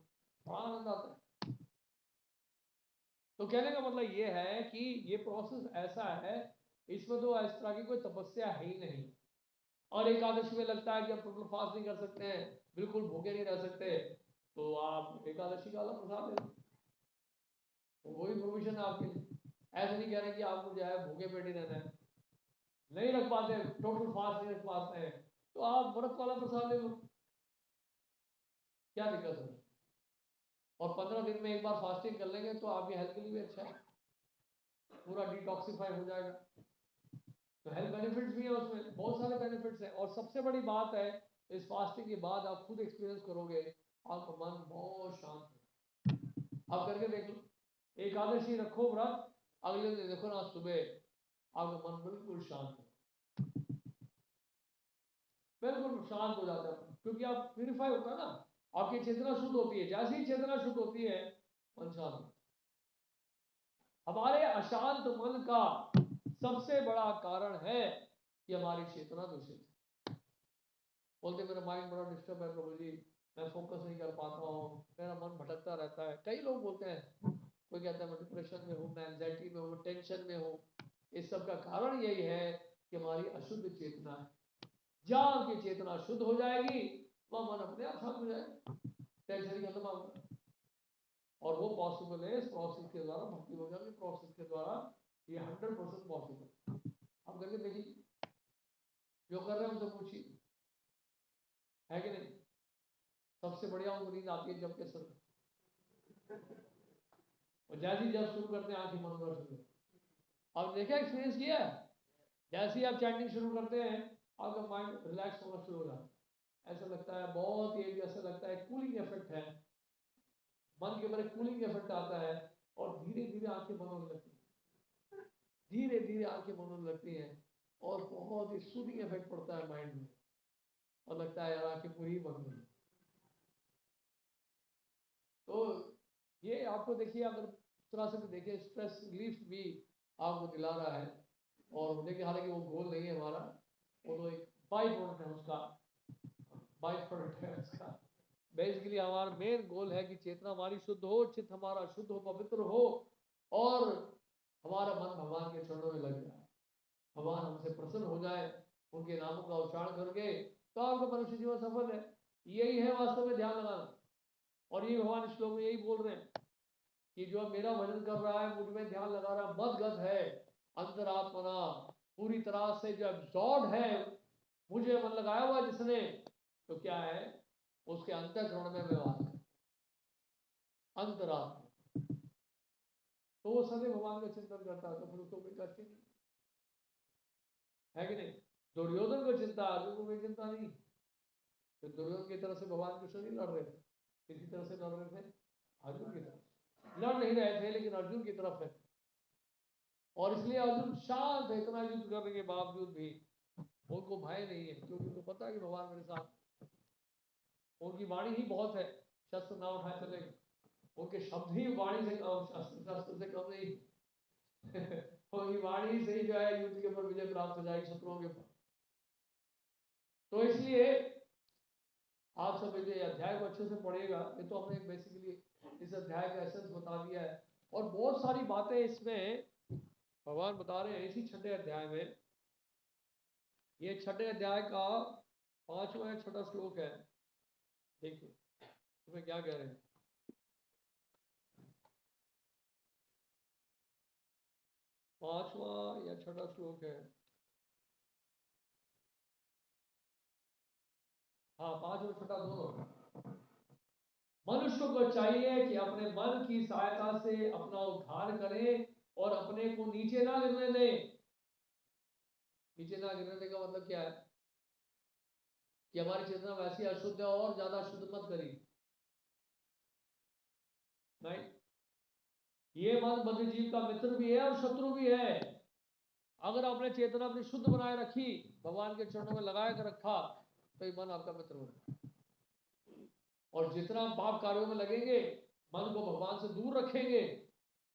बड़ा आनंद आता है। तो कहने का मतलब ये है कि ये प्रोसेस ऐसा है, इसमें तो इस तरह की कोई तपस्या है ही नहीं। और एकादशी में लगता है कि आप टोटल फास्ट नहीं कर सकते हैं, बिल्कुल भूखे नहीं रह सकते, तो आप एकादशी का अलग प्रसाद ले लो, तो वही प्रोविजन है आपके लिए। ऐसे नहीं कह रहे कि आपको जो है भूखे पेट ही रहना है, नहीं रख पाते, टोटल फास्ट नहीं रख पाते हैं, तो आप व्रत वाला प्रसाद ले लो, क्या दिक्कत है? और 15 दिन में एक बार फास्टिंग कर लेंगे तो आपकी हेल्थ के लिए भी अच्छा है, पूरा डिटॉक्सिफाई हो जाएगा। तो हेल्थ बेनिफिट्स भी है उसमें, बहुत सारे बेनिफिट्स हैं। और सबसे बड़ी बात है, इस फास्टिंग के बाद आप खुद एक्सपीरियंस करोगे, आपका मन बहुत शांत है। आप करके देख लो, एकादशी रखो व्रत, अगले दिन देखो ना सुबह आपका मन बिल्कुल शांत है, बिल्कुल शांत हो जाता है, क्योंकि आप प्यूरिफाई होता है ना, आपकी चेतना शुद्ध होती है, जैसे ही चेतना शुद्ध होती है मन शांत। हमारे अशांत मन का सबसे बड़ा कारण है कि हमारी चेतना दूषित। बोलते मेरा माइंड बड़ा डिस्टर्ब है प्रभु जी, मैं फोकस नहीं कर पाता हूँ, मेरा मन भटकता रहता है, कई लोग बोलते हैं, कोई कहता है मैं डिप्रेशन में हूँ, मैं एंजाइटी में हूँ, टेंशन में हूँ। इस सब का कारण यही है कि हमारी अशुद्ध चेतना है। जहाँ आपकी चेतना शुद्ध हो जाएगी वह मन अपने आप शांत हो जाएगा, टेंशन ही खत्म होगा। और वो पॉसिबल है इस प्रोसेस के द्वारा, भक्ति वगैरह के प्रोसेस के द्वारा, ये 100% पॉसिबल। हम करके देखिए, जो कर रहे हैं उनसे पूछिए, है कि नहीं? सबसे बढ़िया उनको नींद आती है जब के सर, और जैसे ही जब शुरू करते हैं आंखें बंद होना शुरू, आप देखा एक्सपीरियंस किया है, जैसे ही आप चैंटिंग शुरू करते हैं आपका माइंड रिलैक्स होना शुरू हो जाता है, ऐसा लगता है बहुत ही, ऐसा लगता है कूलिंग इफेक्ट है, मन के ऊपर एक कूलिंग इफेक्ट आता है, और धीरे धीरे आंखें बंद होने लगती हैं, धीरे धीरे आंखें बंद होने लगती हैं, और बहुत ही सूदिंग इफेक्ट पड़ता है माइंड में, और लगता है यार आंखें पूरी बंद हुई। तो ये आपको देखिए, अगर इस तरह से भी देखिए, स्ट्रेस रिलीफ भी आपको दिला रहा है। और देखिए हालांकि वो गोल नहीं है हमारा, वो तो एक बाई प्रोडक्ट है उसका, बाई प्रोडक्ट है उसका। बेसिकली हमारा मेन गोल है कि चेतना हमारी शुद्ध हो, चित्त हमारा शुद्ध हो, पवित्र हो, और हमारा मन भगवान के चरणों में लग जाए, भगवान हमसे प्रसन्न हो जाए, उनके नामों का उच्चारण करके, तो आपका मनुष्य जीवन सफल है। यही है वास्तव में ध्यान लगाना। और ये भगवान श्लोक में यही बोल रहे हैं कि जो मेरा भजन कर रहा है, मुझ में ध्यान लगा रहा, मदगत है अंतरात्मना, पूरी तरह से जो एब्सॉर्ब है, मुझे मन लगाया हुआ जिसने, तो क्या है, उसके अंतःकरण में मैं वास करता, अंतरात्मा, तो वो सदैव भगवान का चिंतन करता है, तो फिर उसको कोई कष्ट ही नहीं, है कि नहीं? दुर्योधन को चिंता, अर्जुन को कोई चिंता नहीं। तो दुर्योधन की तरफ से भगवान कृष्ण नहीं लड़ रहे थे, किसी तरह से लड़ रहे थे, अर्जुन की तरफ लड़ नहीं रहे थे, लेकिन अर्जुन की तरफ है, और इसलिए अर्जुन शांत है, इतना युद्ध करने के बावजूद भी उनको भय नहीं है, क्योंकि उनको पता है कि भगवान मेरे साथ। उनकी वाणी ही बहुत है, शस्त्र ना उठाए चले, उनके शब्द ही वाणी से कम, शस्त्र शस्त्र से कम नहीं। वाणी से ही जो है युद्ध के ऊपर विजय प्राप्त हो जाएगी, शत्रुओं के ऊपर। तो इसलिए आप सब ये अध्याय को अच्छे से पढ़िएगा। ये तो हमने बेसिकली इस अध्याय का एसेंस बता दिया है, और बहुत सारी बातें इसमें भगवान बता रहे हैं इसी 6ठे अध्याय में। ये 6ठे अध्याय का 5वां या 6ठा श्लोक है। देखिए तुम्हें क्या कह रहे हैं। 5वां या 6ठा श्लोक है। हाँ, 5 और 6ठा दोनों। मनुष्य को चाहिए कि अपने मन की सहायता से अपना उद्धार करे और अपने को नीचे ना गिरने दे। नीचे ना गिरने देने का मतलब क्या है? कि हमारी चेतना वैसी अशुद्ध है और ज्यादा अशुद्ध मत करी। नहीं, ये मन बद्ध जीव का मित्र भी है और शत्रु भी है। अगर आपने चेतना अपनी शुद्ध बनाए रखी, भगवान के चरणों में लगा कर रखा, तो ये मन आपका मित्र बना। और जितना हम पाप कार्यों में लगेंगे, मन को भगवान से दूर रखेंगे,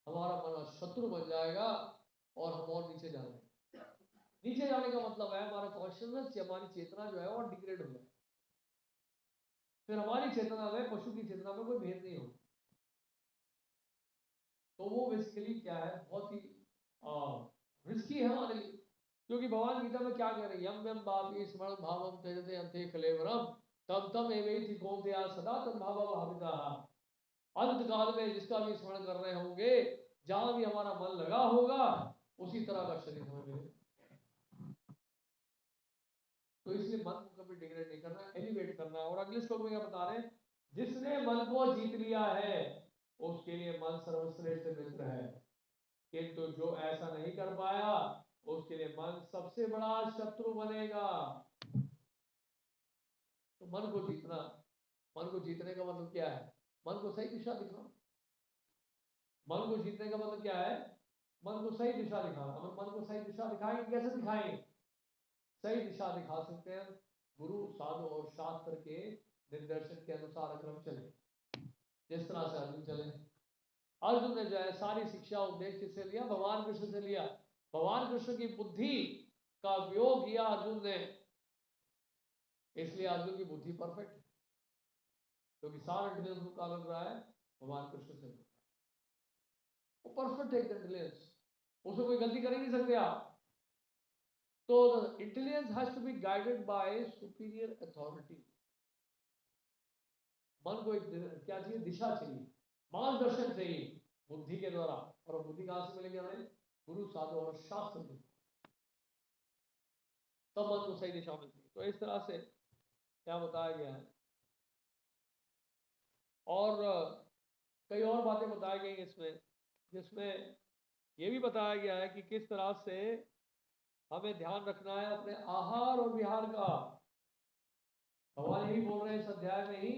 हमारा मन शत्रु बन जाएगा और हम और नीचे जाएंगे। नीचे जाने का मतलब है हमारा कॉन्शियसनेस, हमारी चेतना जो है वो डिग्रेड हो जाए। फिर हमारी चेतना में पशु की चेतना में कोई भेद नहीं होगा। तो वो बेसिकली क्या है, बहुत ही रिस्की है हमारे लिए। क्योंकि भगवान गीता में क्या कह रहे हैं, यम यम पापी स्मरण भावम त्यजते अंते कलेवरम तब तम एवेति कौन्तेय सदा तद्भावा भाविता। अंत काल में जिसका भी स्मरण कर रहे होंगे, जहां भी हमारा मन लगा होगा, उसी तरह का शरीर हमें मिलेगा। तो इसलिए मन को कभी डिग्रेड नहीं करना, एलिवेट करना। और अगले श्लोक में क्या बता रहे हैं, जिसने मन को जीत लिया है उसके लिए मन सर्वश्रेष्ठ मित्र है, किंतु जो ऐसा नहीं कर पाया उसके लिए मन सबसे बड़ा शत्रु बनेगा। तो मन को जीतना, मन को जीतने का मतलब क्या है? मन को सही दिशा दिखाओ। मन को जीतने का मतलब क्या है? मन को सही दिशा दिखाना। हम मन को सही दिशा दिखाएंगे, कैसे दिखाएंगे? सही दिशा दिखा सकते हैं गुरु साधु और शास्त्र के निर्देशन के अनुसार अगर हम चले, जिस तरह से अर्जुन चले। अर्जुन ने जो है सारी शिक्षा उपदेश किससे लिया? भगवान कृष्ण से लिया। भगवान कृष्ण की बुद्धि का उपयोग किया अर्जुन ने, इसलिए अर्जुन की बुद्धि परफेक्ट है। क्योंकि सारा इंटेलिजेंस का लग रहा है भगवान कृष्ण से, वो परफेक्ट है इंटेलिजेंस, उसमें कोई गलती कर ही नहीं सकते आप। तो intelligence has to be guided by superior authority. मन को एक क्या चाहिए? दिशा चाहिए, मार्गदर्शन चाहिए बुद्धि के द्वारा। और बुद्धि कहां से मिलेगी हमें? गुरु साधु और शास्त्र से। तब मन को सही दिशा मिलती है। तो इस तरह से क्या बताया गया है। और कई और बातें बताई गई इसमें, जिसमें यह भी बताया गया है कि किस तरह से हमें ध्यान रखना है अपने आहार और विहार का। भगवान यही बोल रहे हैं इस अध्याय में ही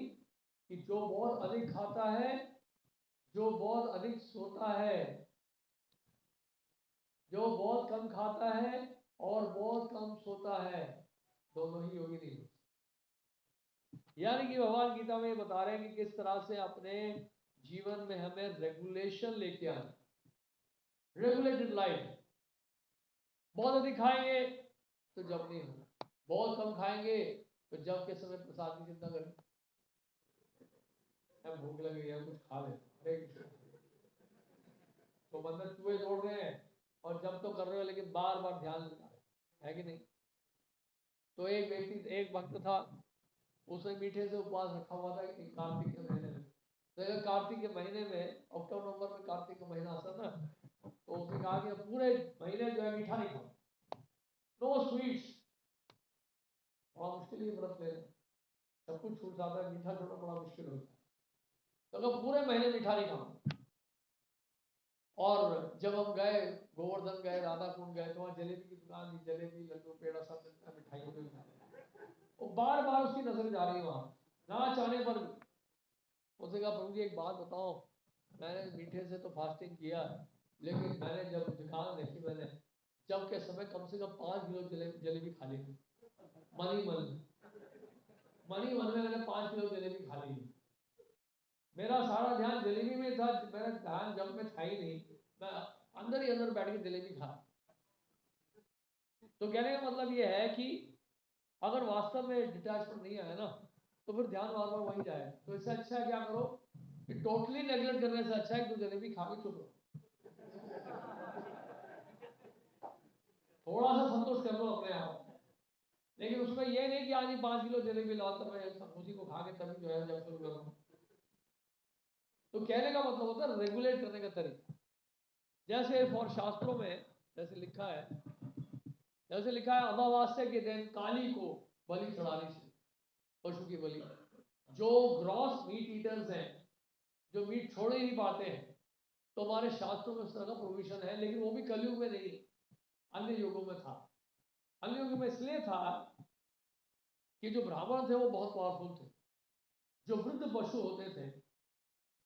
कि जो बहुत अधिक खाता है, जो बहुत अधिक सोता है, जो बहुत कम खाता है और बहुत कम सोता है, दोनों ही योगी नहीं होते। यानी कि भगवान गीता में बता रहे हैं कि किस तरह से अपने जीवन में हमें रेगुलेशन लेके आना, रेगुलेटेड लाइफ। बहुत अधिक खाएंगे तो जब नहीं होगा, बहुत कम खाएंगे तो जब के समय प्रसाद की चिंता करें। भूख लग गई है, कुछ खा ले, हरे कृष्ण। तो बंदर चूहे दौड़ रहे हैं और जब तो कर रहे हो, लेकिन बार बार ध्यान है कि नहीं। तो एक व्यक्ति, एक भक्त था, उसने मीठे से उपवास रखा हुआ था कार्तिक के महीने में। तो कार्तिक के महीने में, अक्टूबर नवंबर में कार्तिक का महीना आता ना, तो उसने कहा कि पूरे महीने जो है मीठा नहीं खाओ, नो स्वीट्स। बड़ा मुश्किल ही व्रत ले, सब कुछ छूट जाता है, मीठा छोड़ना बड़ा मुश्किल होता है। तो पूरे महीने मीठा नहीं खाओ। और जब हम गए गोवर्धन गए, राधा कुंड गए, तो वहाँ जलेबी की दुकान थी, जलेबी लड्डू पेड़ा सब मिलता है, मिठाइयों में। वो बार बार उसकी नजर जा रही है वहाँ, ना चाहने पर भी। उसने कहा प्रभु जी एक बात बताओ, मैंने मीठे से तो फास्टिंग किया, लेकिन मैंने जब दुकान देखी, मैंने जब के समय कम से कम 5 किलो जलेबी खा ली। मन ही मन में मैंने 5 किलो जलेबी खा ली। मेरा सारा ध्यान जलेबी में था, मेरा ध्यान जब में था ही नहीं। मैं अंदर ही अंदर बैठ के जलेबी खा। तो कहने का मतलब ये है कि अगर वास्तव में डिटैचमेंट नहीं आया ना तो फिर ध्यान बार बार वहीं जाए। तो इससे अच्छा है क्या करो कि टोटली नेगलेक्ट करने से अच्छा है कि 2 जलेबी खा के चुप रहो, थोड़ा सा संतोष कर लो अपने आप। लेकिन उसमें ये नहीं कि आज ही 5 किलो जलेबी लाओ तो मैं उसी को खा के तभी जो है जब शुरू करूँ। तो कहने का मतलब होता है रेगुलेट करने का तरीका। जैसे फॉर शास्त्रों में जैसे लिखा है अमावस्या के दिन काली को बलि चढ़ाने से, पशु की बलि। जो ग्रॉस मीट ईटर्स हैं, जो मीट छोड़ ही नहीं पाते हैं, तो हमारे शास्त्रों में उस तरह का प्रोविजन है, लेकिन वो भी कलयुग में नहीं, अन्य युगों में था। अन्य युग में इसलिए था कि जो ब्राह्मण थे वो बहुत पावरफुल थे। जो वृद्ध पशु होते थे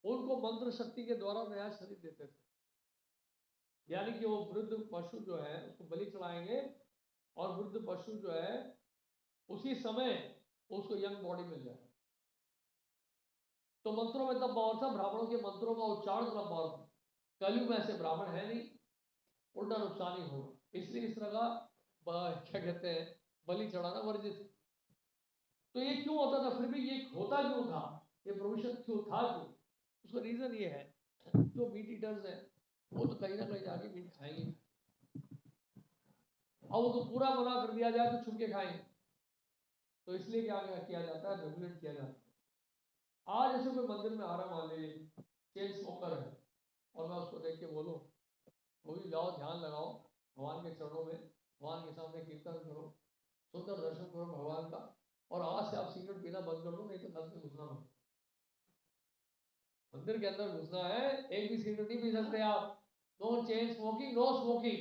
उनको मंत्र शक्ति के द्वारा नया शरीर देते थे, यानी कि वो वृद्ध पशु जो है उसको बलि चढ़ाएंगे और वृद्ध पशु जो है उसी समय उसको यंग बॉडी मिल जाए। तो मंत्रों में तब पावर था, ब्राह्मणों के मंत्रों का उच्चारण तब पावर था। कलयुग में ऐसे ब्राह्मण है नहीं, उल्टा नुकसान ही होगा। इसलिए इस तरह का क्या कहते हैं बलि चढ़ाना वर्जित है। तो ये क्यों होता था, फिर भी ये होता क्यों था, ये प्रोविजन क्यों था, क्यों? उसका रीजन ये है जो मीट ईटर्स है वो तो कहीं ना कहीं जाके मीट खाएंगे। अब वो तो पूरा मना कर दिया जाए तो छुप के खाएंगे। तो इसलिए क्या किया जाता है, रेगुलेट किया जाता है। आज जैसे कोई मंदिर में आ रहा मान लीजिए चेन स्मोकर है और मैं उसको देख के बोलूँ वो भी जाओ ध्यान लगाओ भगवान के चरणों में, भगवान के सामने कीर्तन करो, सुंदर दर्शन करो भगवान का, और आज से आप सिगरेट पीना बंद कर दो, नहीं तो घर से घुसना मत। मंदिर के अंदर घुसना है, एक भी सिगरेट नहीं पी सकते आप। No chain smoking, no smoking,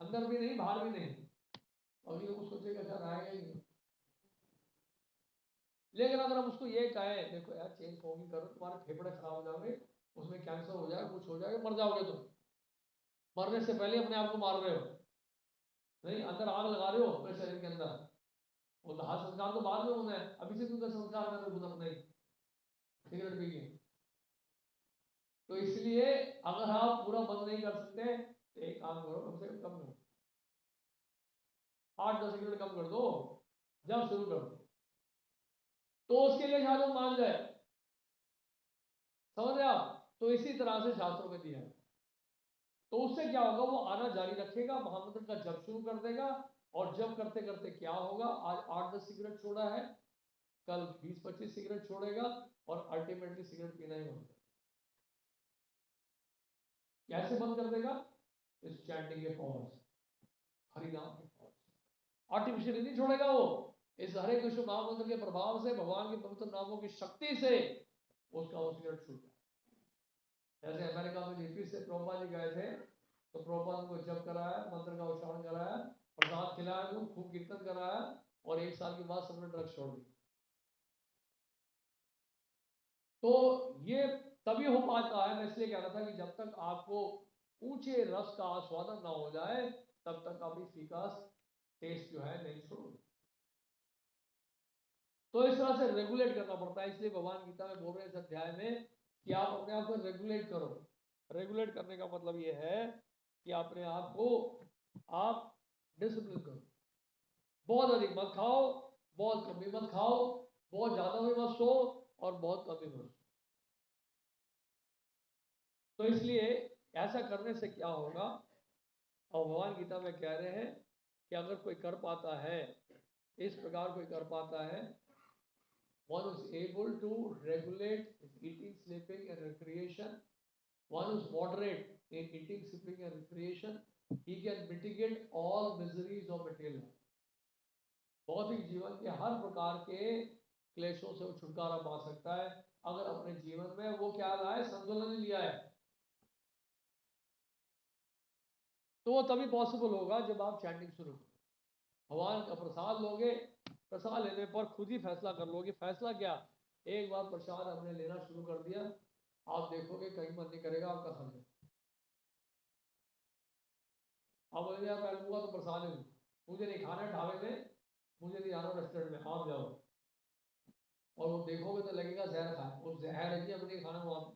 अंदर भी नहीं बाहर भी नहीं। और ये सोचेगा सर आएगा ही नहीं। लेकिन अगर हम उसको ये कहें देखो यार चेन स्मोकिंग करो, तुम्हारे फेफड़े खराब हो जाओगे, उसमें कैंसर हो जाएगा, कुछ हो जाएगा, मर जाओगे तुम। मरने से पहले अपने आप को मार रहे हो, नहीं अंदर आग लगा रहे हो अपने शरीर के अंदर। वो दाह संस्कार तो बाद में होना है, अभी से तुमका संस्कार कर रहे हो अपने सिगरेट पी के। तो इसलिए अगर आप पूरा बंद नहीं कर सकते तो एक काम करो, कम से कम करो, 8-10 सिगरेट कम कर दो जब शुरू कर दो। तो उसके लिए शायद वो मान जाए, समझ रहे आप? तो इसी तरह से शास्त्रों में दिया है। तो उससे क्या होगा, वो आना जारी रखेगा, महामंत्र का जब शुरू कर देगा, और जब करते करते क्या होगा, आज 8-10 सिगरेट छोड़ा है, कल 20-25 सिगरेट छोड़ेगा, और अल्टीमेटली सिगरेट पीना ही बंद। कैसे बंद कर देगा? इस चैंटिंग के पावर से, हरिनाम के पावर से। आर्टिफिशियली नहीं छोड़ेगा वो, इस हरे कृष्ण महामंत्र के प्रभाव से, भगवान के पवित्र नामों की शक्ति से उसका वो सिगरेट छूट जाए। जैसे अमेरिका में यूपी से प्रभुपाद जी गए थे, तो प्रभुपाद को जप कराया, मंत्र का उच्चारण कराया, प्रसाद खिलाया, तो खूब कीर्तन कराया, और 1 साल के बाद सबने ड्रग्स छोड़ दी। तो ये तभी हो पाता है, मैं इसलिए कह रहा था कि जब तक आपको ऊंचे रस का आस्वादन ना हो जाए तब तक अभी फीका टेस्ट जो है नहीं छोड़ो। तो इस तरह से रेगुलेट करना पड़ता है। इसलिए भगवान गीता में बोल रहे हैं इस अध्याय में कि आप अपने आप को रेगुलेट करो। रेगुलेट करने का मतलब ये है कि अपने आप को आप डिसिप्लिन करो। बहुत अधिक मत खाओ, बहुत कम भी मत खाओ, बहुत ज्यादा भी मत सो, और बहुत कम भी मत सो। तो इसलिए ऐसा करने से क्या होगा, और भगवान गीता में कह रहे हैं कि अगर कोई कर पाता है, इस प्रकार कोई कर पाता है, one is able to regulate his eating, sleeping and recreation, one is moderate in eating, sleeping and recreation, he can mitigate all miseries of material life. भौतिक जीवन के हर प्रकार के क्लेशों से वो छुटकारा पा सकता है अगर अपने जीवन में वो क्या लाए, संतुलन लिया है। तो वो तभी पॉसिबल होगा जब आप चैंटिंग शुरू करो, भगवान का प्रसाद लोगे, प्रसाद लेने पर खुद ही फैसला कर लोगे। फैसला क्या, एक बार प्रसाद हमने लेना शुरू कर दिया, आप देखोगे कहीं मन नहीं करेगा आपका खाने। आप बोलेंगे यार मैं लूंगा तो प्रसाद ही, मुझे नहीं खाना ढाबे में, मुझे नहीं आना रेस्टोरेंट में, आप जाओ। और वो देखोगे तो लगेगा जहर खाए, वो जहर है कि हम नहीं खाना वहाँ पे,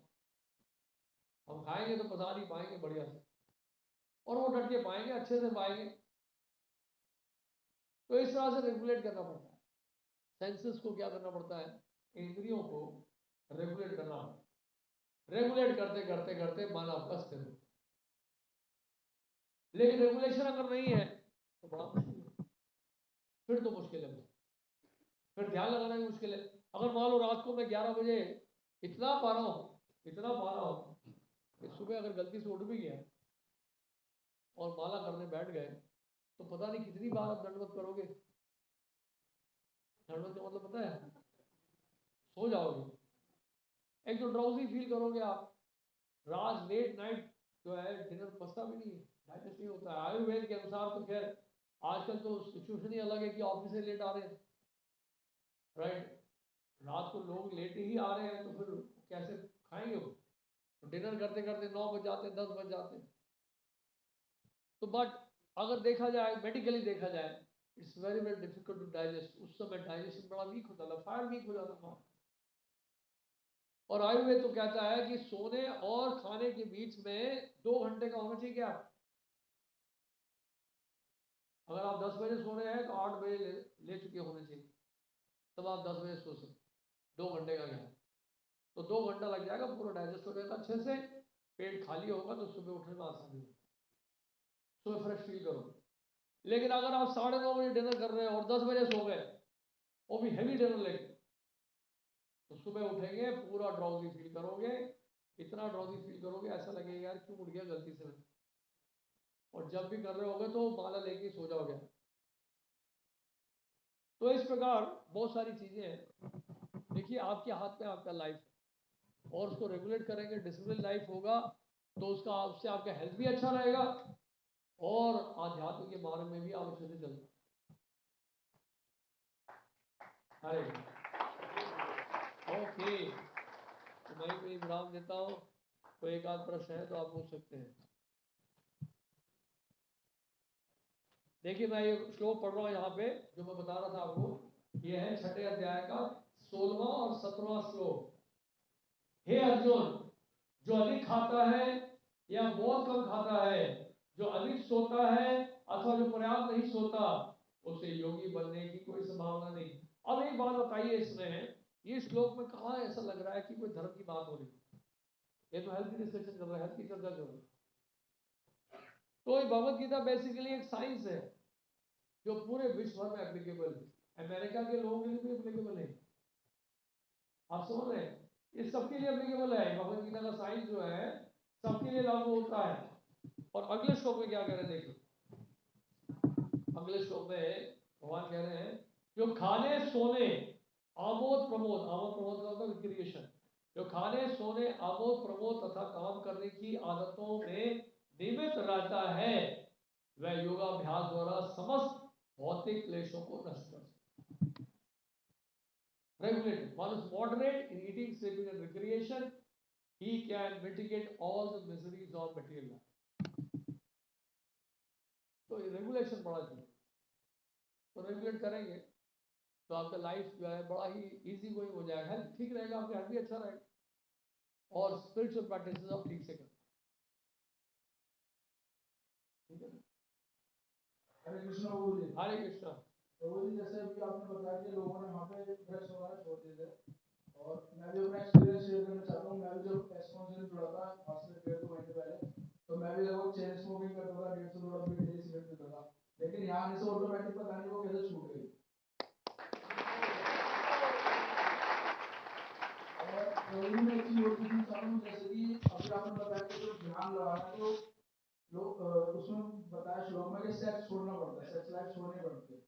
हम खाएंगे तो प्रसाद ही पाएंगे बढ़िया से। और वो डट के पाएंगे, अच्छे से पाएंगे। तो इस तरह से रेगुलेट करना पड़ता है, सेंसेस को क्या करना पड़ता है, इंद्रियों को रेगुलेट करना पड़ता है। रेगुलेट करते करते करते मन आपका स्थिर हो। लेकिन रेगुलेशन अगर नहीं है तो बड़ा मुश्किल है, फिर तो मुश्किल है, फिर ध्यान लगाना भी मुश्किल है। अगर मान लो रात को मैं 11 बजे इतना पा रहा हूँ कि सुबह अगर गलती से उठ भी गया और माला करने बैठ गए तो पता नहीं कितनी बार आप दंडवत करोगे। दंडवत का मतलब पता है, सो जाओगे। एक तो ड्राउजी फील करोगे आप, रात लेट नाइट जो है डिनर पचता भी नहीं है, डाइजेस्ट नहीं होता है। आयुर्वेद के अनुसार तो खैर आजकल तो सिचुएशन ही अलग है कि ऑफिस से लेट आ रहे हैं, राइट। रात को लोग लेट ही आ रहे हैं तो फिर कैसे खाएंगे वो, तो डिनर करते करते 9 बज जाते, 10 बज जाते। तो बट अगर देखा जाए, मेडिकली देखा जाए, it's very very difficult to digest. उस समय डाइजेशन बड़ा वीक होता था, फायर वीक हो जाता था। और आयुर्वेद तो कहता है कि सोने और खाने के बीच में 2 घंटे का होना चाहिए क्या। अगर आप 10 बजे सो रहे हैं तो 8 बजे ले चुके होने चाहिए, तब आप 10 बजे सो सकते। 2 घंटे का गैप, तो 2 घंटा लग जाएगा, पूरा डाइजेस्ट हो जाएगा अच्छे से, पेट खाली होगा तो सुबह उठने में आसानी होगी, सुबह फ्रेश फील करोगे। लेकिन अगर आप 9:30 बजे डिनर कर रहे हैं और 10 बजे सो गए, वो भी हैवी डिनर लेके, तो सुबह उठेंगे पूरा ड्राउजी फील करोगे, इतना ड्राउजी फील करोगे ऐसा लगेगा यार क्यों उठ गया गलती से। और जब भी कर रहे होगे तो माला लेके सो जाओगे। तो इस प्रकार बहुत सारी चीजें हैं। देखिए आपके हाथ में आपका लाइफ है, और उसको रेगुलेट करेंगे, डिसिप्लिन लाइफ होगा तो उसका आपसे आपका हेल्थ भी अच्छा रहेगा और आध्यात्म के मार्ग में भी आप अच्छे से चलते। अरे ओके, तो मैं भी विराम देता हूँ, तो एक आध प्रश्न है तो आप पूछ सकते हैं। देखिए मैं ये श्लोक पढ़ रहा हूँ यहाँ पे, जो मैं बता रहा था आपको, ये है 6 अध्याय का 16वां और 17वां श्लोक। हे अर्जुन, जो अधिक खाता है या बहुत कम खाता है, जो अधिक सोता है अथवा जो पर्याप्त नहीं सोता, उसे योगी बनने की कोई संभावना नहीं। अब एक बात बताइए, इसमें ये श्लोक में कहाँ ऐसा लग रहा है कि कोई धर्म की बात हो रही है? ये तो हेल्थ की डिस्कशन कर रहा है, हेल्थ की चर्चा कर रहा है। तो भगवत गीता बेसिकली एक साइंस है जो पूरे विश्व भर में एप्लीकेबल है, अमेरिका के लोगों के लिए भी एप्लीकेबल है। आप समझ रहे हैं, ये सबके लिए एप्लीकेबल है। भगवत गीता का साइंस जो है सबके लिए लागू होता है। और अगले श्लोक में क्या कह रहे हैं देखो, अगले श्लोक में भगवान कह रहे हैं जो खाने सोने आमोद प्रमोद, आमोद प्रमोद का मतलब रिक्रिएशन, जो खाने सोने आमोद प्रमोद तथा काम करने की आदतों में नियमित रहता है, वह योगाभ्यास द्वारा समस्त भौतिक क्लेशों को नष्ट कर सकता है। Regulated, one is moderate in eating, sleeping and recreation, he can mitigate all the miseries of material life. तो ये रेगुलेशन बड़ा चाहिए, तो रेगुलेट करेंगे तो आपका लाइफ जो है बड़ा ही इजी गोइंग हो जाएगा, हेल्थ ठीक रहेगा, आपका हेल्थ भी अच्छा रहेगा और स्पिरिचुअल प्रैक्टिसेस आप ठीक से करें। ठीक है, हरे कृष्णा प्रभु जी। हरे कृष्णा प्रभु जी, जैसे अभी आपने बताया कि लोगों ने वहाँ पे ड्रग्स वगैरह छोड़ दिए थे, और मैं भी अपना एक्सपीरियंस शेयर करना चाहता हूँ। मैं भी जब एस्कॉन से जुड़ा था आज से 1.5-2 महीने पहले, तो मैं भी लगभग चेन स्मोकिंग करता था, 150 थोड़ा भी डेली सिगरेट पीता था, लेकिन यहाँ आने से ऑटोमेटिक पता नहीं वो कैसे छूट गई। और प्रभु जी, मैं एक चीज और पूछना चाहता हूँ, जैसे कि अभी आपने बताया कि जो ध्यान लगाना तो लोग उसमें बताया श्लोक में कि सेक्स छोड़ना पड़ता है, सेक्स लाइफ छोड़नी पड़ती है।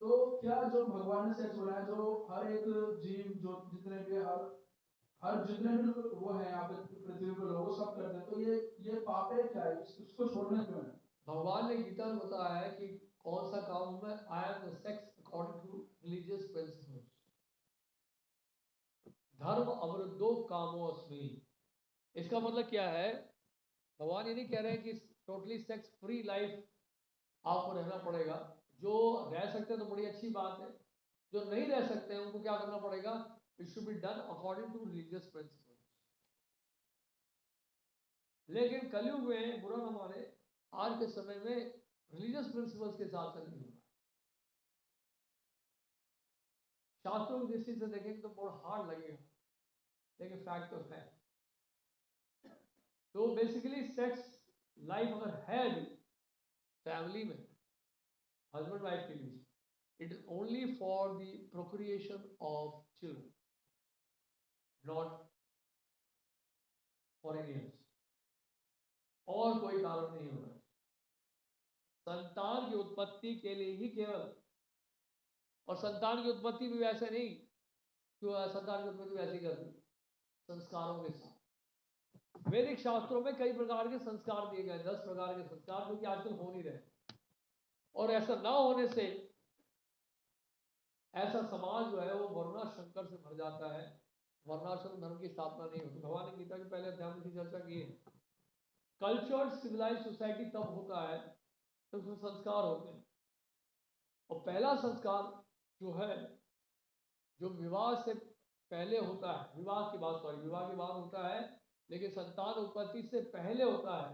तो क्या जो भगवान ने सेक्स बनाया, जो हर एक जीव, जो जितने भी हर जितने भी वो है यहाँ पे पृथ्वी पे लोग सब करते हैं, तो ये पाप है क्या है, इसको छोड़ना क्यों है? भगवान ने गीता में बताया है कि कौन सा काम में, I am the sex according to religious principles, धर्म अवरुद्धो कामो अस्मि। इसका मतलब क्या है, भगवान ये नहीं कह रहे हैं कि टोटली सेक्स फ्री लाइफ आपको रहना पड़ेगा। जो रह सकते हैं तो बड़ी अच्छी बात है, जो नहीं रह सकते हैं उनको क्या करना पड़ेगा, it should be done according to religious principles. लेकिन कलयुग में बुरा न माने, आज के समय में रिलीजियस प्रिंसिपल्स के हिसाब से नहीं होगा। शास्त्रों की दृष्टि से देखेंगे तो बहुत हार्ड लगेगा, लेकिन फैक्ट तो है। तो बेसिकली सेक्स लाइफ अगर है भी फैमिली में हस्बैंड वाइफ के बीच, it is only for the procreation of children, not for any else, और कोई कारण नहीं होगा। संतान की उत्पत्ति के लिए ही केवल, और संतान की उत्पत्ति भी वैसे नहीं, क्यों संतान की उत्पत्ति वैसे कर दी, संस्कारों के साथ। वैदिक शास्त्रों में कई प्रकार के संस्कार दिए गए, 10 प्रकार के संस्कार, जो कि आजकल हो नहीं रहे। और ऐसा ना होने से ऐसा समाज जो है वो वर्णाश्रम से भर जाता है, वर्णाश्रम धर्म की स्थापना नहीं होती। भगवान ने गीता के पहले अध्याय में चर्चा की है। कल्चर्ड सिविलाइज सोसाइटी तब होता है तो उसमें संस्कार होते हैं, और पहला संस्कार जो है, जो विवाह से पहले होता है, विवाह की बात होता है, लेकिन संतान उत्पत्ति से पहले होता है,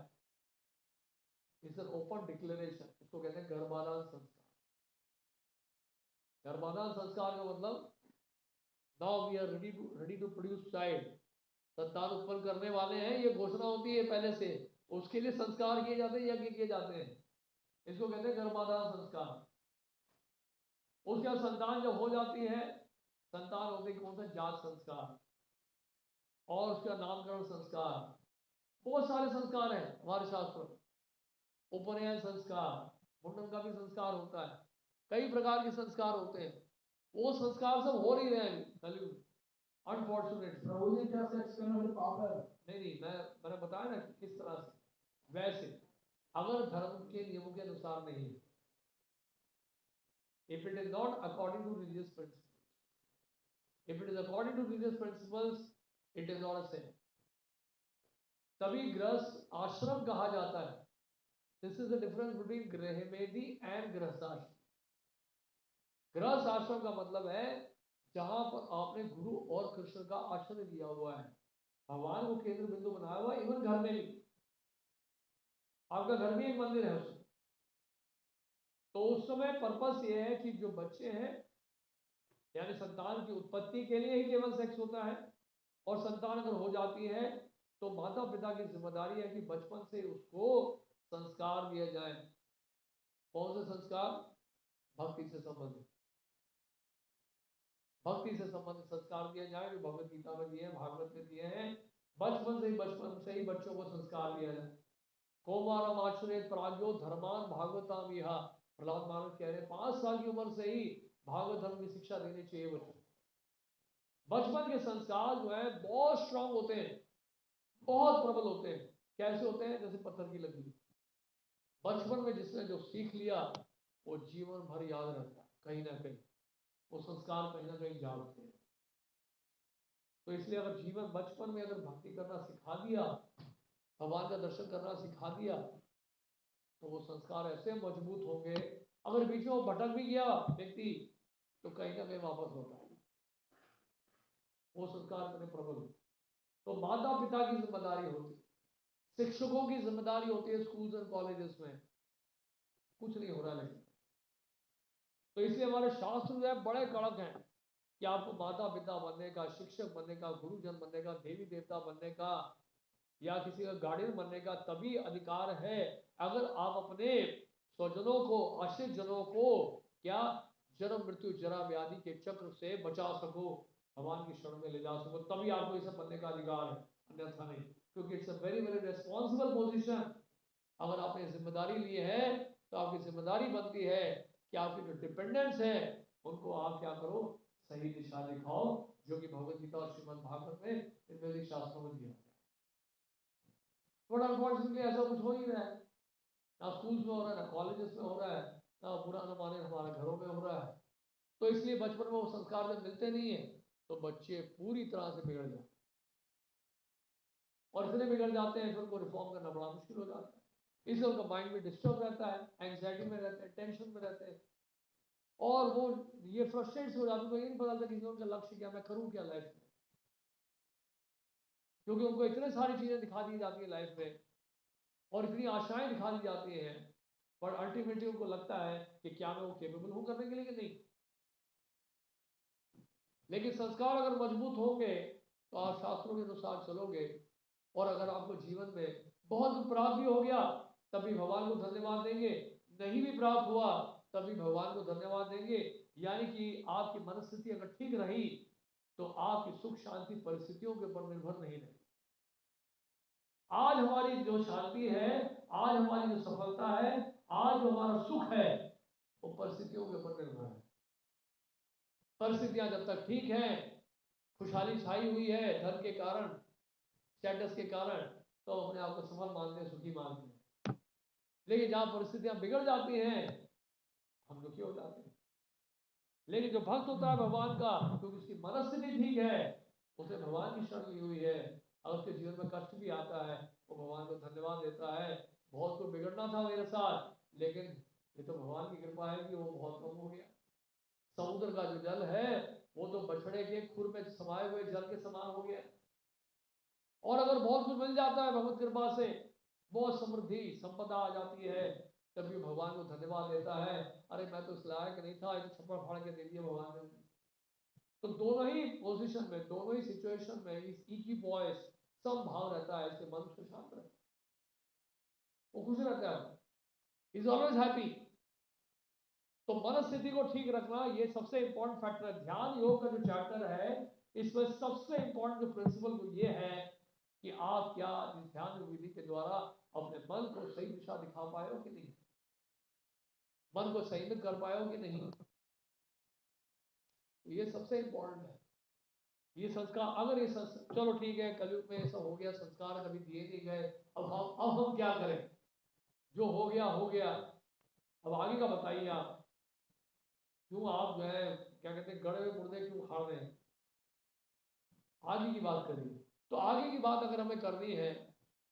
इट्स एन ओपन डिक्लेरेशन। इसको कहते हैं गर्भाधान संस्कार। गर्भाधान संस्कार का मतलब, now we are ready to produce child, संतान उत्पन्न करने वाले हैं, ये घोषणा होती है पहले से, उसके लिए संस्कार किए जाते हैं, यज्ञ किए जाते हैं, इसको कहते हैं गर्भाधान संस्कार। उसके बाद संतान जब हो जाती है, संतान होते कौन सा, जात संस्कार, और उसका नामकरण संस्कार, बहुत सारे संस्कार हैं हमारे शास्त्रों में। उपनयन संस्कार, मुंडन का भी संस्कार होता है, कई प्रकार के संस्कार होते हैं। वो संस्कार सब हो नहीं रहे हैं कलयुग में, अनफॉर्चुनेटली। प्रभु जी क्या सेक्स करना फिर पाप है? नहीं, मैंने बताया ना कि किस तरह से। वैसे अगर धर्म के नियमों के अनुसार नहीं है, if it is not according to religious principles, if it is according to religious principles, it is not a sin. तभी गृहस्थ आश्रम कहा जाता है। This is the difference between गृहमेधी and गृहस्थाश्रम। गृहस्थ आश्रम का मतलब है जहां पर आपने गुरु और कृष्ण का आश्रय दिया हुआ है, भगवान को केंद्र बिंदु बनाया हुआ है। इवन घर में भी, आपका घर में एक मंदिर है उसमें, तो उस समय पर्पस ये है कि जो बच्चे हैं, यानी संतान की उत्पत्ति के लिए ही केवल सेक्स होता है, और संतान अगर हो जाती है तो माता पिता की जिम्मेदारी है कि बचपन से उसको संस्कार दिया जाए। कौन से संस्कार? भक्ति से संबंधित, भक्ति से संबंधित संस्कार दिया जाए, जो भगवत गीता में दिए हैं, भागवत में दिए हैं। बचपन से ही बच्चों को संस्कार दिया जाए। कौमारम आश्रयेत प्राज्ञो धर्मान भागवताम यहा, प्रहलाद महाराज कह रहे हैं 5 साल की उम्र से ही भागवत धर्म की शिक्षा देनी चाहिए बच्चों को। बचपन के संस्कार जो है बहुत स्ट्रांग होते हैं, बहुत प्रबल होते हैं। कैसे होते हैं? जैसे पत्थर की लकीर। बचपन में जिसने जो सीख लिया वो जीवन भर याद रहता है, कहीं ना कहीं वो संस्कार कहीं ना कहीं जागते हैं। तो इसलिए अगर जीवन बचपन में अगर भक्ति करना सिखा दिया, भगवान का दर्शन करना सिखा दिया, तो वो संस्कार ऐसे मजबूत होंगे। अगर बीच में वो भटक भी गया व्यक्ति तो कहीं ना कहीं वापस होता है, वो संस्कार इतने प्रबल होते। तो माता पिता की जिम्मेदारी होती है, शिक्षकों की जिम्मेदारी होती है स्कूल्स और कॉलेजेस में। कुछ नहीं हो रहा लेकिन, तो इसलिए हमारे शास्त्र जो है बड़े कड़क हैं कि आपको माता पिता बनने का, शिक्षक बनने का, गुरुजन बनने का, देवी देवता बनने का, या किसी का गार्डियन बनने का तभी अधिकार है अगर आप अपने स्वजनों को, आश्रित जनों को क्या जन्म मृत्यु जरा व्याधि के चक्र से बचा सको, भगवान की शरण में ले जा सको, तभी आपको ये सब बनने का अधिकार है, अन्यथा नहीं। क्योंकि it's a very very responsible position. अगर आपने जिम्मेदारी ली है तो आपकी जिम्मेदारी बनती है कि आपके जो डिपेंडेंट्स हैं उनको आप क्या करो, सही दिशा दिखाओ, जो कि भगवत गीता और श्रीमद् भागवत में, इन वैदिक शास्त्रों में दिया। बट अनफॉर्चुनेटली ऐसा कुछ हो ही रहा है, ना स्कूल्स में हो रहा है, ना कॉलेजेस में हो रहा है, ना पुराना माने हमारे घरों में हो रहा है। तो इसलिए बचपन में वो संस्कार जब मिलते नहीं है तो बच्चे पूरी तरह से बिगड़ जाते हैं, और इतने बिगड़ जाते हैं फिर उनको रिफॉर्म करना बड़ा मुश्किल हो जाता है। इसलिए उनका माइंड भी डिस्टर्ब रहता है, एंग्जाइटी में रहते हैं, टेंशन में रहते हैं, और वो ये फ्रस्ट्रेट हो जाते हैं। ये नहीं पता चलता कि उनका लक्ष्य क्या, मैं करूँ क्या लाइफ में, क्योंकि उनको इतने सारी चीजें दिखा दी जाती है लाइफ में, और इतनी आशाएं दिखा दी जाती हैं, पर अल्टीमेटली उनको लगता है कि क्या मैं वो केपेबल हूं करने के लिए कि नहीं। लेकिन संस्कार अगर मजबूत होंगे तो आप शास्त्रों के अनुसार चलोगे, और अगर आपको जीवन में बहुत प्राप्त भी हो गया तभी भगवान को धन्यवाद देंगे, नहीं भी प्राप्त हुआ तभी भगवान को धन्यवाद देंगे। यानी कि आपकी मनस्थिति अगर ठीक रही तो आपकी सुख शांति परिस्थितियों के ऊपर निर्भर नहीं रही। आज हमारी जो शांति है, आज हमारी जो सफलता है, आज जो हमारा सुख है, वो परिस्थितियों के ऊपर निर्भर है। परिस्थितियां जब तक ठीक हैं, खुशहाली छाई हुई है धन के कारण, स्टेटस के कारण, तो अपने आप को सफल मानते हैं, सुखी मानते हैं। लेकिन जहां परिस्थितियां बिगड़ जाती हैं हम दुखी हो जाते हैं। लेकिन जो भक्त होता है भगवान का, क्योंकि उसकी मनस्थिति ठीक है, उसे भगवान की शरण ली हुई है, और उसके जीवन में कष्ट भी आता है, वो भगवान को धन्यवाद देता है, बहुत को बिगड़ना था मेरे साथ, लेकिन ये तो भगवान की कृपा है कि वो बहुत कम हो गया। समुद्र का जो जल है वो तो बछड़े के खुर में समाये हुए जल के समान हो गया। और अगर बहुत कुछ मिल जाता है भगवत कृपा से, बहुत समृद्धि संपदा आ जाती है, तभी भगवान को धन्यवाद देता है, अरे मैं तो इस लायक नहीं था, ये तो छप्पर फाड़ के दे दिया भगवान ने। तो दोनों ही पोजीशन में, दोनों ही सिचुएशन में इस इक्विपॉइस सम भाव रहता है, इससे मनुष्य शांत रहता है, वो खुश रहता है, इज ऑलवेज हैप्पी। तो मनस्थिति को ठीक रखना ये सबसे इंपॉर्टेंट फैक्टर है। ध्यान योग का जो चैप्टर है, इसमें सबसे इंपॉर्टेंट जो प्रिंसिपल वो ये है कि आप क्या इस ध्यान योग विधि के द्वारा अपने मन को सही दिशा दिखा पाए हो कि नहीं, मन को संयमित कर पाए हो कि नहीं। ये सबसे इंपॉर्टेंट है। ये संस्कार अगर ये चलो ठीक है, कलयुग में ऐसा हो गया, संस्कार कभी दिए नहीं गए, अब हम क्या करें, जो हो गया हो गया, अब आगे का बताइए आप। क्यों आप जो है क्या कहते हैं गड़े हुए मुर्दे क्यों उखाड़ रहे हैं, आगे की बात करिए। तो आगे की बात अगर हमें करनी है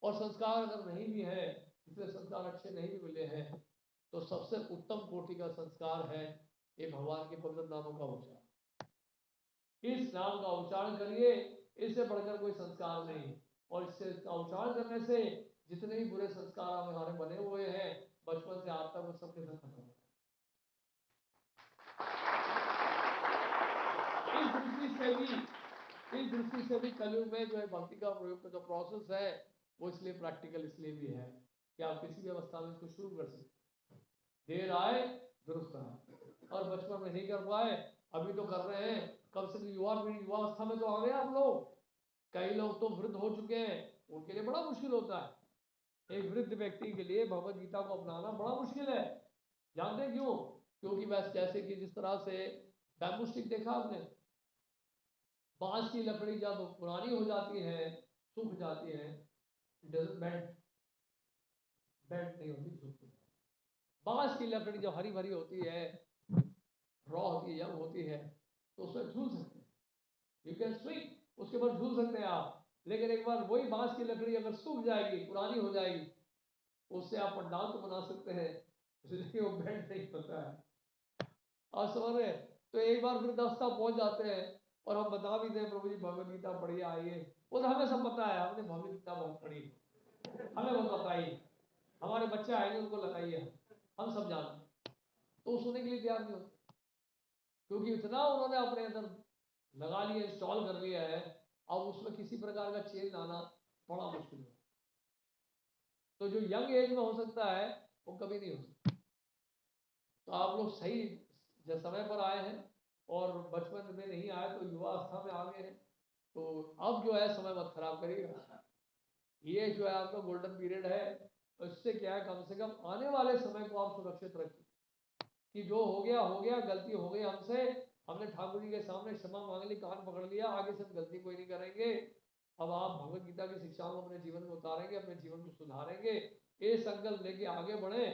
और संस्कार अगर नहीं भी है, इसलिए संस्कार अच्छे नहीं भी मिले हैं, तो सबसे उत्तम कोटि का संस्कार है ये भगवान के पवित्र नामों का उच्चारण। इस नाम का उच्चारण करिए, इससे बढ़कर कोई संस्कार नहीं। और इससे इसका उच्चारण करने से जितने भी बुरे संस्कार हमारे बने हुए हैं बचपन से आज तक, वो सबके सब खत्म हो। इस दृष्टि से भी कलयुग में जो है भक्ति का प्रयोग का जो प्रोसेस है वो इसलिए प्रैक्टिकल इसलिए भी है कि आप किसी भी अवस्था में इसको शुरू कर सकते। देर आए दुरुस्त आए, और बचपन में नहीं कर पाए, अभी तो कर रहे हैं, कम से कम युवा अवस्था में तो आ गए आप लोग। कई लोग तो वृद्ध हो चुके हैं, उनके लिए बड़ा मुश्किल होता है। एक वृद्ध व्यक्ति के लिए भगवत गीता को अपनाना बड़ा मुश्किल है। जानते हैं क्यों? क्योंकि बस जैसे कि जिस तरह से बैम्बू स्टिक देखा आपने, बांस की लकड़ी जब पुरानी हो जाती है, सूख जाती है, बेंड नहीं होती, सूखती है। बांस की लकड़ी जब हरी भरी होती है, रॉ होती है, यंग होती है, तो उसमें झूल सकते हैं, यू कैन स्विंग, उसके ऊपर झूल सकते हैं आप। लेकिन एक बार वही बांस की लकड़ी अगर सूख जाएगी, पुरानी हो जाएगी, उससे आप पंडाल तो बना सकते हैं, लेकिन वो बेंड नहीं होता है। आप समझ रहे? तो एक बार वृद्धावस्था पहुंच जाते हैं और हम बता भी दें प्रभु जी भगवत गीता पढ़िए आइए, वो तो हमें सब पता है, हमने भगवत गीता बहुत पढ़ी, हमें बहुत बताइए, हमारे बच्चे आएंगे उनको लगाइए, हम सब जानते, तो सुनने के लिए तैयार नहीं होते, क्योंकि इतना उन्होंने अपने अंदर लगा लिया, इंस्टॉल कर लिया है, अब उसमें किसी प्रकार का चेंज लाना बड़ा मुश्किल है। तो जो यंग एज में हो सकता है वो कभी नहीं हो सकता। तो आप लोग सही समय पर आए हैं, और बचपन में नहीं आए तो युवा अवस्था में आ गए हैं, तो अब जो है समय मत खराब करिएगा। ये जो है आपका गोल्डन पीरियड है, तो इससे क्या है, कम से कम आने वाले समय को आप सुरक्षित रखिए कि जो हो गया, गलती हो गई हमसे, हमने ठाकुर जी के सामने क्षमा मांग ली, कान पकड़ लिया, आगे से हम गलती कोई नहीं करेंगे। अब आप भगवत गीता की शिक्षाओं को अपने जीवन में उतारेंगे, अपने जीवन को सुधारेंगे, ये संकल्प लेके आगे बढ़े,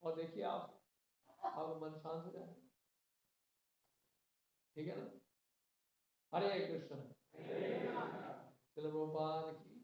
और देखिए आपका मन शांत हो जाए। ठीक है ना? हरे कृष्ण। चलो, गोपाल की